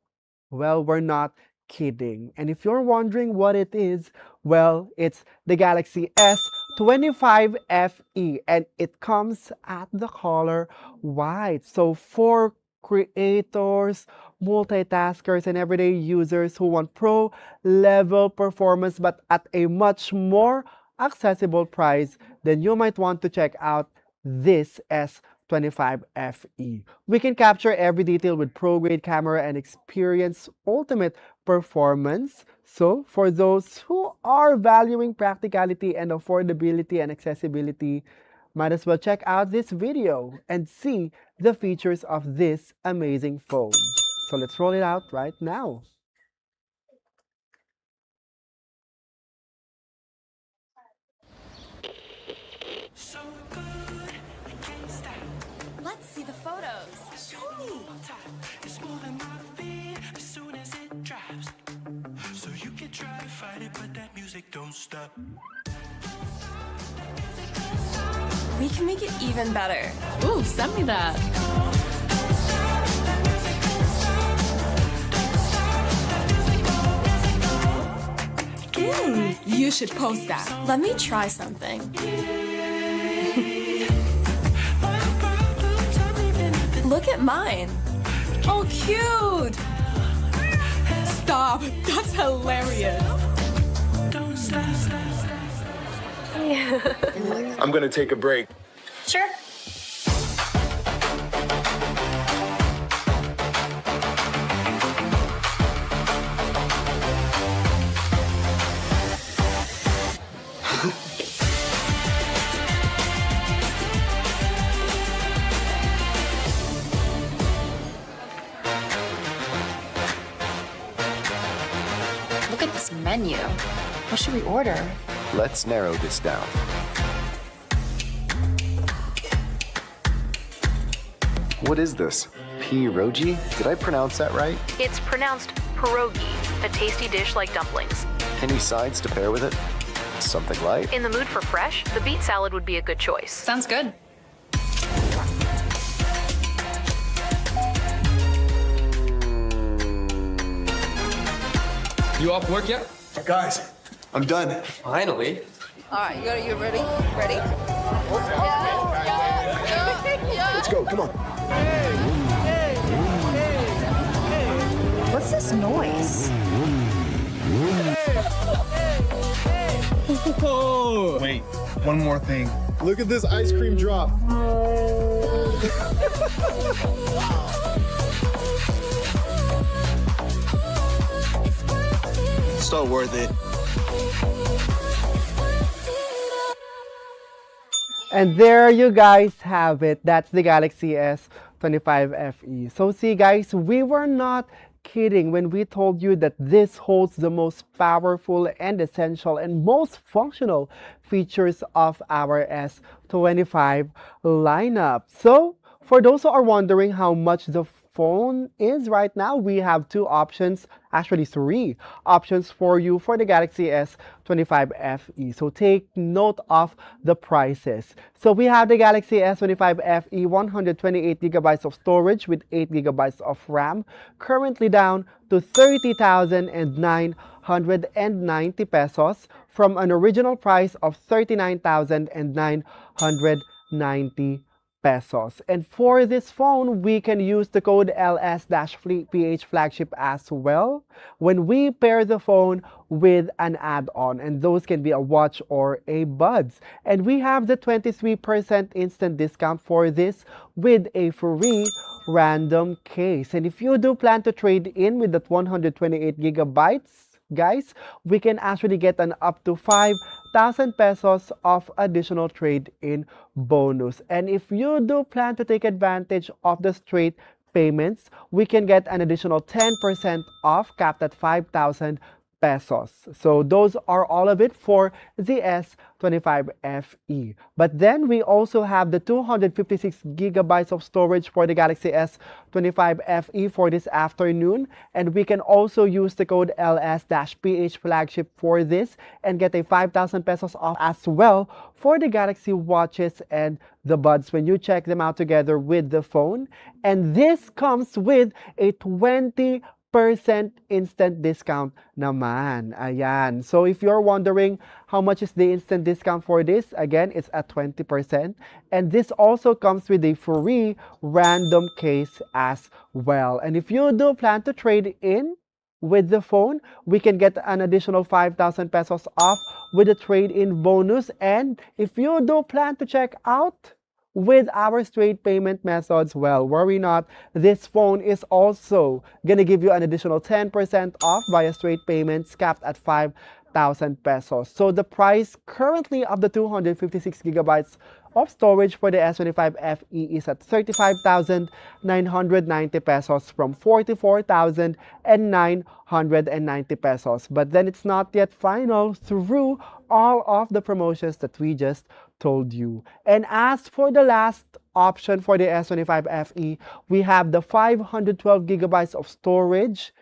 well, we're not kidding. And if you're wondering what it is, well, it's the Galaxy S25 FE, and it comes at the color white. So for creators, multitaskers, and everyday users who want pro-level performance but at a much more accessible price, then you might want to check out this S25 FE. We can capture every detail with pro-grade camera and experience ultimate performance. So for those who are valuing practicality and affordability and accessibility, might as well check out this video and see the features of this amazing phone. So let's roll it out right now. Let's see the photos. Show me. It's more than my beat as soon as it drops. So you can try to fight it, but that music don't stop. We can make it even better. Ooh, send me that. You should post that. Let me try something. Look at mine. Oh, cute. Stop. That's hilarious. I'm gonna take a break. Sure. Look at this menu. What should we order? Let's narrow this down. What is this? Pierogi? Did I pronounce that right? It's pronounced pierogi, a tasty dish like dumplings. Any sides to pair with it? Something light? In the mood for fresh, the beet salad would be a good choice. Sounds good. You off work yet? Guys, I'm done. Finally. All right, you ready? Ready? Let's go, come on. What's this noise? Wait, one more thing. Look at this ice cream drop. So worth it. And there you guys have it. That's the Galaxy S25 FE. So see guys, we were not kidding when we told you that this holds the most powerful and essential and most functional features of our S25 lineup. So for those who are wondering how much the phone is right now, we have two options, actually three options for you for the Galaxy S25 FE. So take note of the prices. So we have the Galaxy S25 FE 128 gigabytes of storage with 8 gigabytes of RAM, currently down to 30,990 pesos from an original price of 39,990 pesos. And for this phone, we can use the code LS-PH flagship as well when we pair the phone with an add-on, and those can be a watch or a buds. And we have the 23% instant discount for this with a free random case. And if you do plan to trade in with that 128 gigabytes, guys, we can actually get an up to 5,000 pesos of additional trade-in bonus. And if you do plan to take advantage of the straight payments, we can get an additional 10% off capped at 5,000 pesos. So those are all of it for the S25 FE. But then we also have the 256 gigabytes of storage for the Galaxy S25 FE for this afternoon. And we can also use the code LS-PH flagship for this and get a 5,000 pesos off as well for the Galaxy watches and the buds when you check them out together with the phone. And this comes with a 20% instant discount naman. Ayan. So if you're wondering how much is the instant discount for this, again, it's at 20%. And this also comes with a free random case as well. And if you do plan to trade in with the phone, we can get an additional 5,000 pesos off with a trade-in bonus. And if you do plan to check out with our straight payment methods, well, worry not. This phone is also going to give you an additional 10% off via straight payments capped at 5,000 pesos. So the price currently of the 256 gigabytes of storage for the S25 FE is at 35,990 pesos from 44,990 pesos. But then it's not yet final through all of the promotions that we just told you. And as for the last option for the S25 FE, we have the 512 gigabytes of storage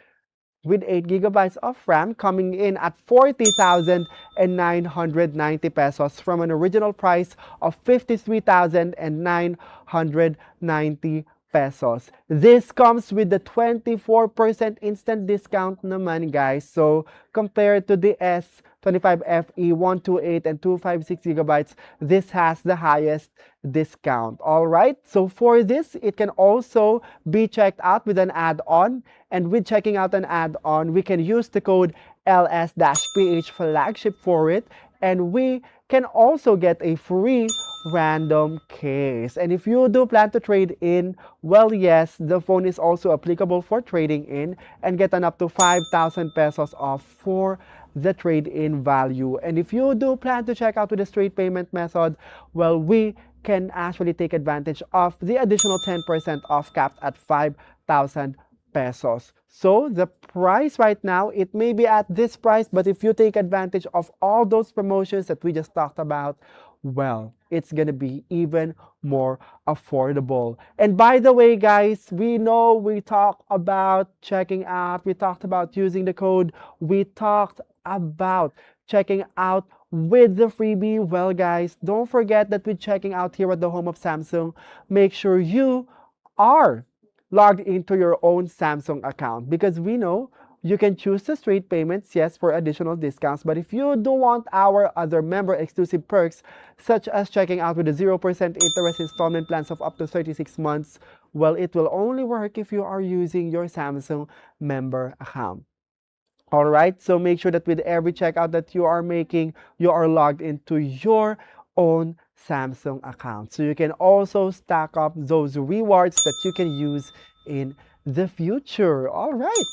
with 8 gigabytes of RAM coming in at 40,990 pesos from an original price of 53,990 pesos. This comes with the 24% instant discount naman, guys. So compared to the S25 FE 128 and 256 gigabytes, this has the highest discount. All right. So for this, it can also be checked out with an add-on. And with checking out an add-on, we can use the code LS-PH flagship for it. And we can also get a free random case. And if you do plan to trade in, well, yes, the phone is also applicable for trading in and get an up to 5,000 pesos off for the trade-in value. And if you do plan to check out with a straight payment method, well, we can actually take advantage of the additional 10% off capped at 5,000 pesos. So the price right now, it may be at this price, but if you take advantage of all those promotions that we just talked about, well, it's gonna be even more affordable. And by the way, guys, we know we talked about checking out, we talked about using the code, we talked about checking out with the freebie. Well, guys, don't forget that with checking out here at the home of Samsung, make sure you are logged into your own Samsung account, because we know you can choose the straight payments, yes, for additional discounts. But if you do want our other member exclusive perks, such as checking out with a 0% interest installment plans of up to 36 months, well, it will only work if you are using your Samsung member account. All right, so make sure that with every checkout that you are making, you are logged into your own Samsung account. So you can also stack up those rewards that you can use in the future. All right.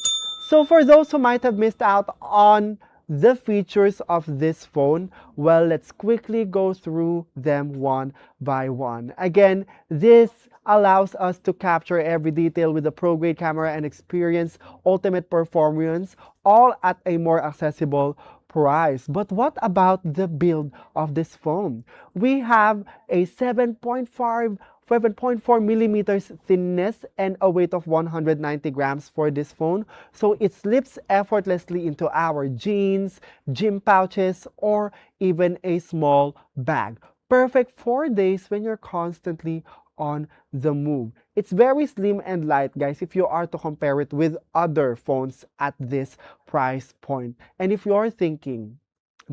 So for those who might have missed out on the features of this phone, well, let's quickly go through them one by one. Again, this allows us to capture every detail with a pro-grade camera and experience ultimate performance, all at a more accessible price. But what about the build of this phone? We have a 7.4 millimeters thinness and a weight of 190 grams for this phone, so it slips effortlessly into our jeans, gym pouches, or even a small bag. Perfect for days when you're constantly on the move. It's very slim and light, guys, if you are to compare it with other phones at this price point. And if you're thinking,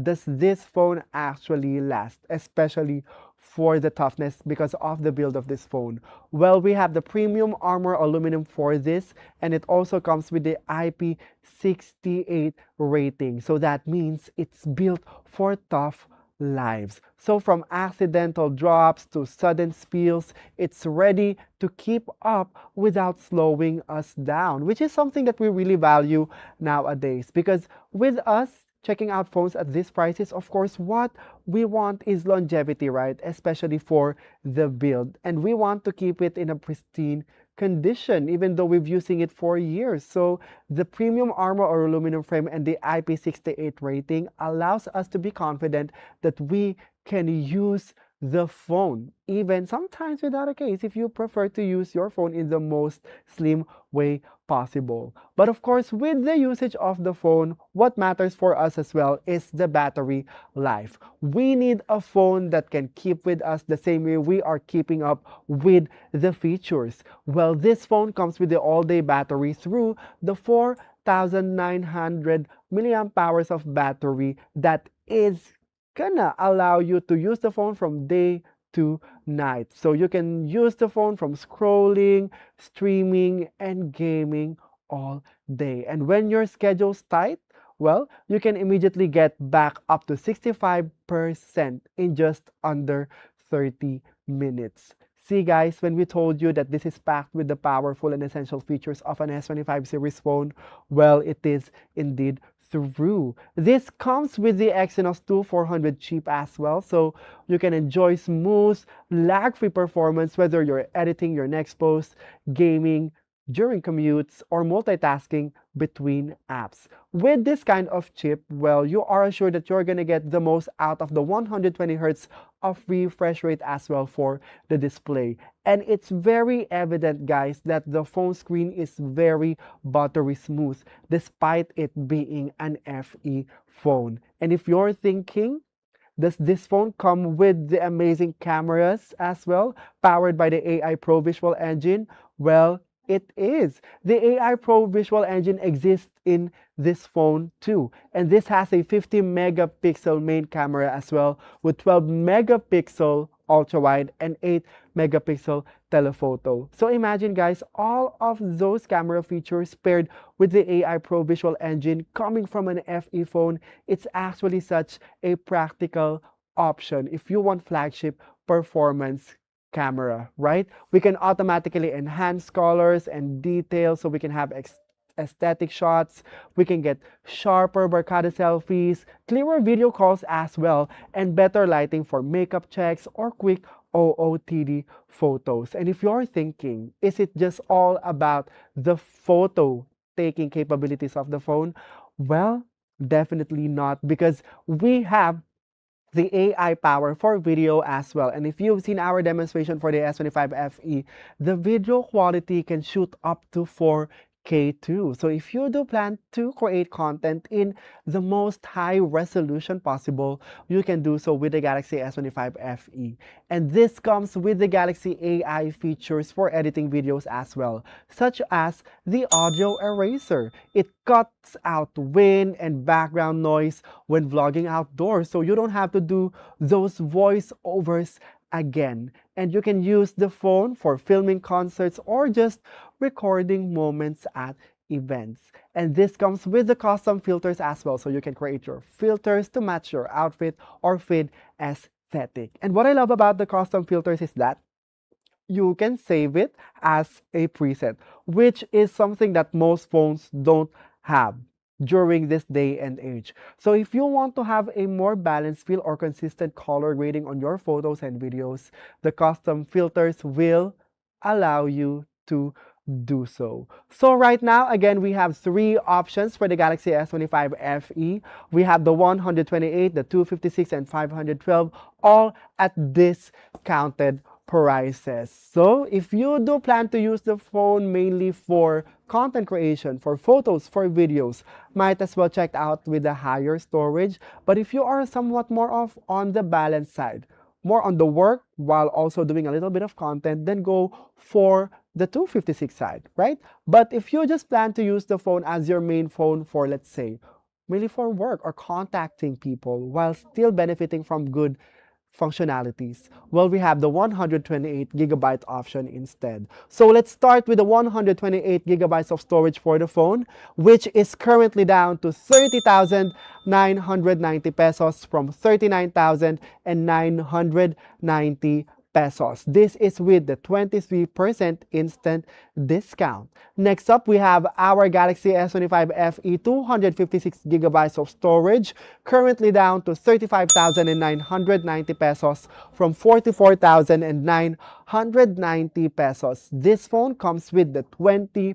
does this phone actually last, especially for the toughness because of the build of this phone? Well, we have the premium armor aluminum for this, and it also comes with the IP68 rating. So that means it's built for tough lives. So from accidental drops to sudden spills, it's ready to keep up without slowing us down, which is something that we really value nowadays. Because with us checking out phones at these prices, of course, what we want is longevity, right? Especially for the build. And we want to keep it in a pristine condition, even though we've using it for years. So the premium armor or aluminum frame and the IP68 rating allows us to be confident that we can use the phone, even sometimes without a case, if you prefer to use your phone in the most slim way possible. But of course, with the usage of the phone, what matters for us as well is the battery life. We need a phone that can keep with us the same way we are keeping up with the features. Well, this phone comes with the all-day battery through the 4,900 milliamp hours of battery that is gonna allow you to use the phone from day to night. So you can use the phone from scrolling, streaming, and gaming all day. And when your schedule's tight, well, you can immediately get back up to 65% in just under 30 minutes. See guys, when we told you that this is packed with the powerful and essential features of an S25 series phone, well, it is indeed through. This comes with the Exynos 2400 chip as well, so you can enjoy smooth, lag-free performance whether you're editing your next post, gaming, during commutes, or multitasking between apps. With this kind of chip, well, you are assured that you're going to get the most out of the 120 Hz of refresh rate as well for the display. And it's very evident, guys, that the phone screen is very buttery smooth despite it being an FE phone. And if you're thinking, does this phone come with the amazing cameras as well, powered by the AI Pro Visual Engine? Well, it is. The AI Pro Visual Engine exists in this phone too. And this has a 50 megapixel main camera as well, with 12 megapixel ultra wide and 8 megapixel telephoto. So imagine guys, all of those camera features paired with the AI Pro Visual Engine coming from an FE phone. It's actually such a practical option if you want flagship performance camera, right? We can automatically enhance colors and details so we can have aesthetic shots. We can get sharper barcada selfies, clearer video calls as well, and better lighting for makeup checks or quick OOTD photos. And if you're thinking, is it just all about the photo taking capabilities of the phone? Well, definitely not, because we have the AI power for video as well. And if you've seen our demonstration for the S25 FE, the video quality can shoot up to 4K too. So if you do plan to create content in the most high resolution possible, you can do so with the Galaxy S25 FE. And this comes with the Galaxy AI features for editing videos as well, such as the audio eraser. It cuts out wind and background noise when vlogging outdoors, so you don't have to do those voiceovers again. And you can use the phone for filming concerts or just recording moments at events. And this comes with the custom filters as well, so you can create your filters to match your outfit or fit aesthetic. And what I love about the custom filters is that you can save it as a preset, which is something that most phones don't have during this day and age. So if you want to have a more balanced feel or consistent color grading on your photos and videos, the custom filters will allow you to do so. So right now, again, we have three options for the Galaxy S25 FE. We have the 128, the 256, and 512, all at discounted prices. So if you do plan to use the phone mainly for content creation, for photos, for videos, might as well check out with the higher storage. But if you are somewhat more off on the balance side, more on the work while also doing a little bit of content, then go for the 256 side, right? But if you just plan to use the phone as your main phone for, let's say, mainly for work or contacting people while still benefiting from good functionalities, well, we have the 128 gigabyte option instead. So let's start with the 128 gigabytes of storage for the phone, which is currently down to 30,990 pesos from 39,990 pesos. This is with the 23% instant discount. Next up, we have our Galaxy S25 FE 256 gigabytes of storage, currently down to 35,990 pesos from 44,990 pesos. This phone comes with the 20%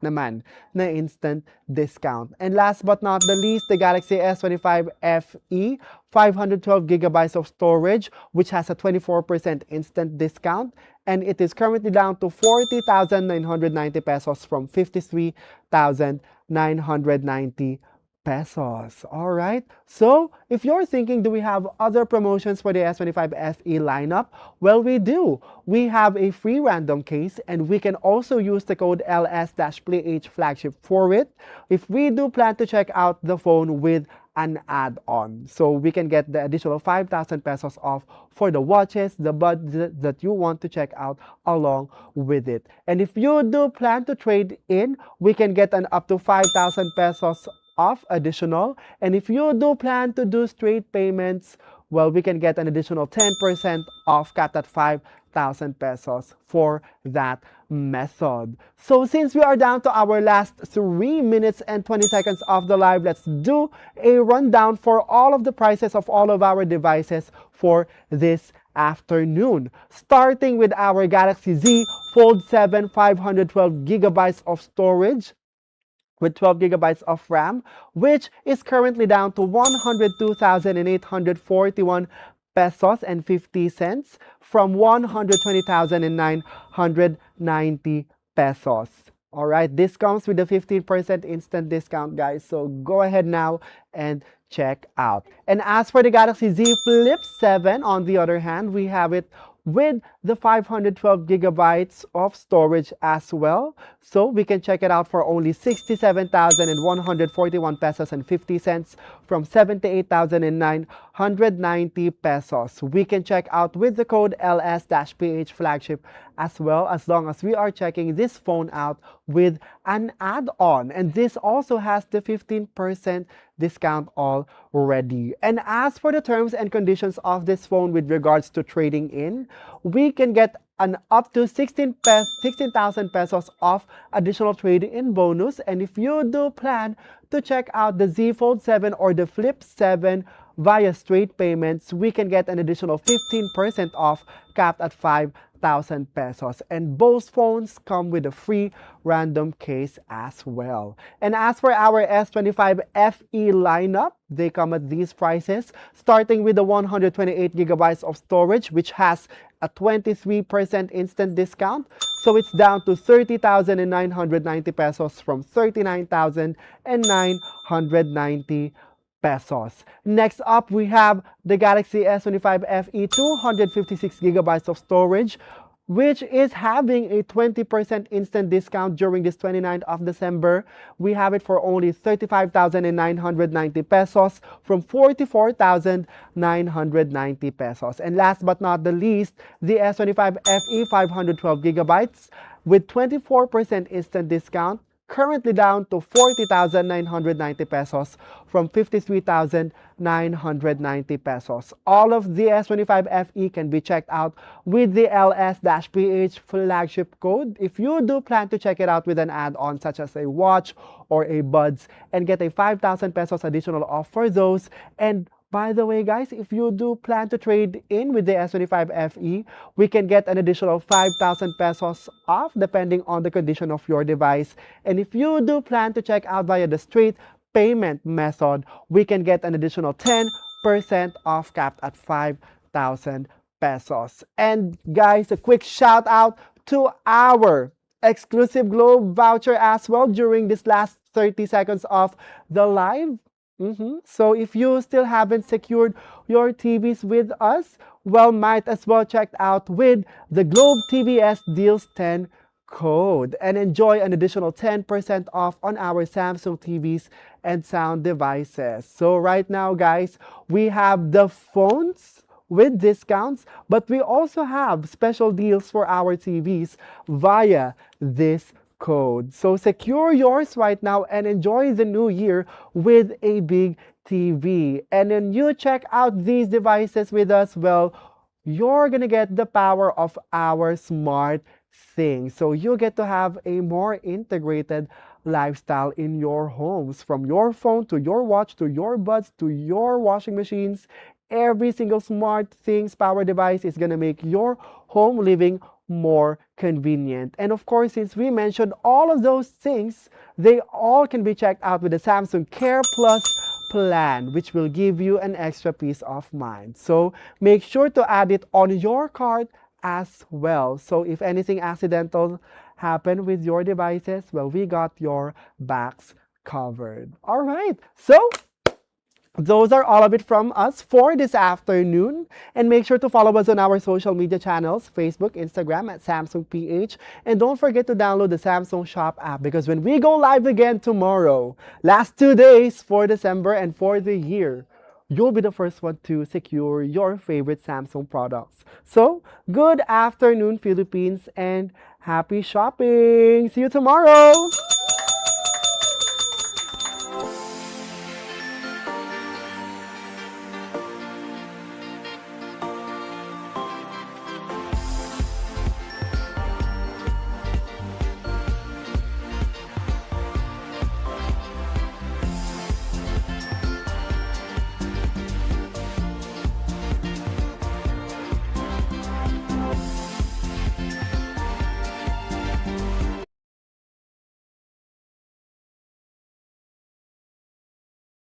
naman na instant discount. And last but not the least, the Galaxy S25 FE 512 gigabytes of storage, which has a 24% instant discount, and it is currently down to 40,990 pesos from 53,990 pesos. All right. So if you're thinking, do we have other promotions for the S25 FE lineup? Well, we do. We have a free random case, and we can also use the code LS-PlayH flagship for it if we do plan to check out the phone with an add-on. So we can get the additional 5,000 pesos off for the watches, the buds that you want to check out along with it. And if you do plan to trade in, we can get an up to 5,000 pesos off additional. And if you do plan to do straight payments, well, we can get an additional 10% off, capped at 5,000 pesos for that method. So since we are down to our last 3 minutes and 20 seconds of the live, let's do a rundown for all of the prices of all of our devices for this afternoon. Starting with our Galaxy Z Fold 7 512 gigabytes of storage with 12 gigabytes of RAM, which is currently down to 102,841 pesos and 50 cents from 120,990 pesos. All right, this comes with a 15% instant discount, guys. So go ahead now and check out. And as for the Galaxy Z Flip 7, on the other hand, we have it with the 512 gigabytes of storage as well. So we can check it out for only 67,141 pesos and 50 cents from 78,990 pesos. We can check out with the code LS-PH flagship as well, as long as we are checking this phone out with an add-on. And this also has the 15% discount already. And as for the terms and conditions of this phone with regards to trading in, we can get an up to 16,000 pesos off additional trade-in bonus. And if you do plan to check out the Z Fold 7 or the Flip 7 via straight payments, we can get an additional 15% off, capped at 5,000 pesos. And both phones come with a free random case as well. And as for our S25 FE lineup, they come at these prices, starting with the 128 gigabytes of storage, which has a 23% instant discount. So it's down to 30,990 pesos from 39,990 pesos. Next up, we have the Galaxy S25 FE 256 gigabytes of storage, which is having a 20% instant discount during this 29th of December. We have it for only 35,990 pesos from 44,990 pesos. And last but not the least, the S25 FE 512 gigabytes with 24% instant discount, currently down to 40,990 pesos from 53,990 pesos. All of the S25 FE can be checked out with the LS-PH flagship code. If you do plan to check it out with an add-on such as a watch or a buds and get a 5,000 pesos additional off for those. And by the way, guys, if you do plan to trade in with the S25 FE, we can get an additional 5,000 pesos off depending on the condition of your device. And if you do plan to check out via the straight payment method, we can get an additional 10% off capped at 5,000 pesos. And guys, a quick shout out to our exclusive Globe voucher as well during this last 30 seconds of the live. So if you still haven't secured your TVs with us, well, might as well check out with the Globe TVS Deals 10 code and enjoy an additional 10% off on our Samsung TVs and sound devices. So right now, guys, we have the phones with discounts, but we also have special deals for our TVs via this code. So secure yours right now and enjoy the new year with a big TV. And when you check out these devices with us, well, you're gonna get the power of our smart things. So you get to have a more integrated lifestyle in your homes, from your phone to your watch to your buds to your washing machines. Every single smart things power device is gonna make your home living more convenient. And of course, since we mentioned all of those things, they all can be checked out with the Samsung Care Plus plan, which will give you an extra peace of mind. So make sure to add it on your cart as well. So if anything accidental happen with your devices, well, we got your backs covered. All right, so those are all of it from us for this afternoon. And make sure to follow us on our social media channels, Facebook, Instagram at Samsung PH. And don't forget to download the Samsung Shop app, because when we go live again tomorrow, last 2 days for December and for the year, you'll be the first one to secure your favorite Samsung products. So, good afternoon, Philippines, and happy shopping! See you tomorrow!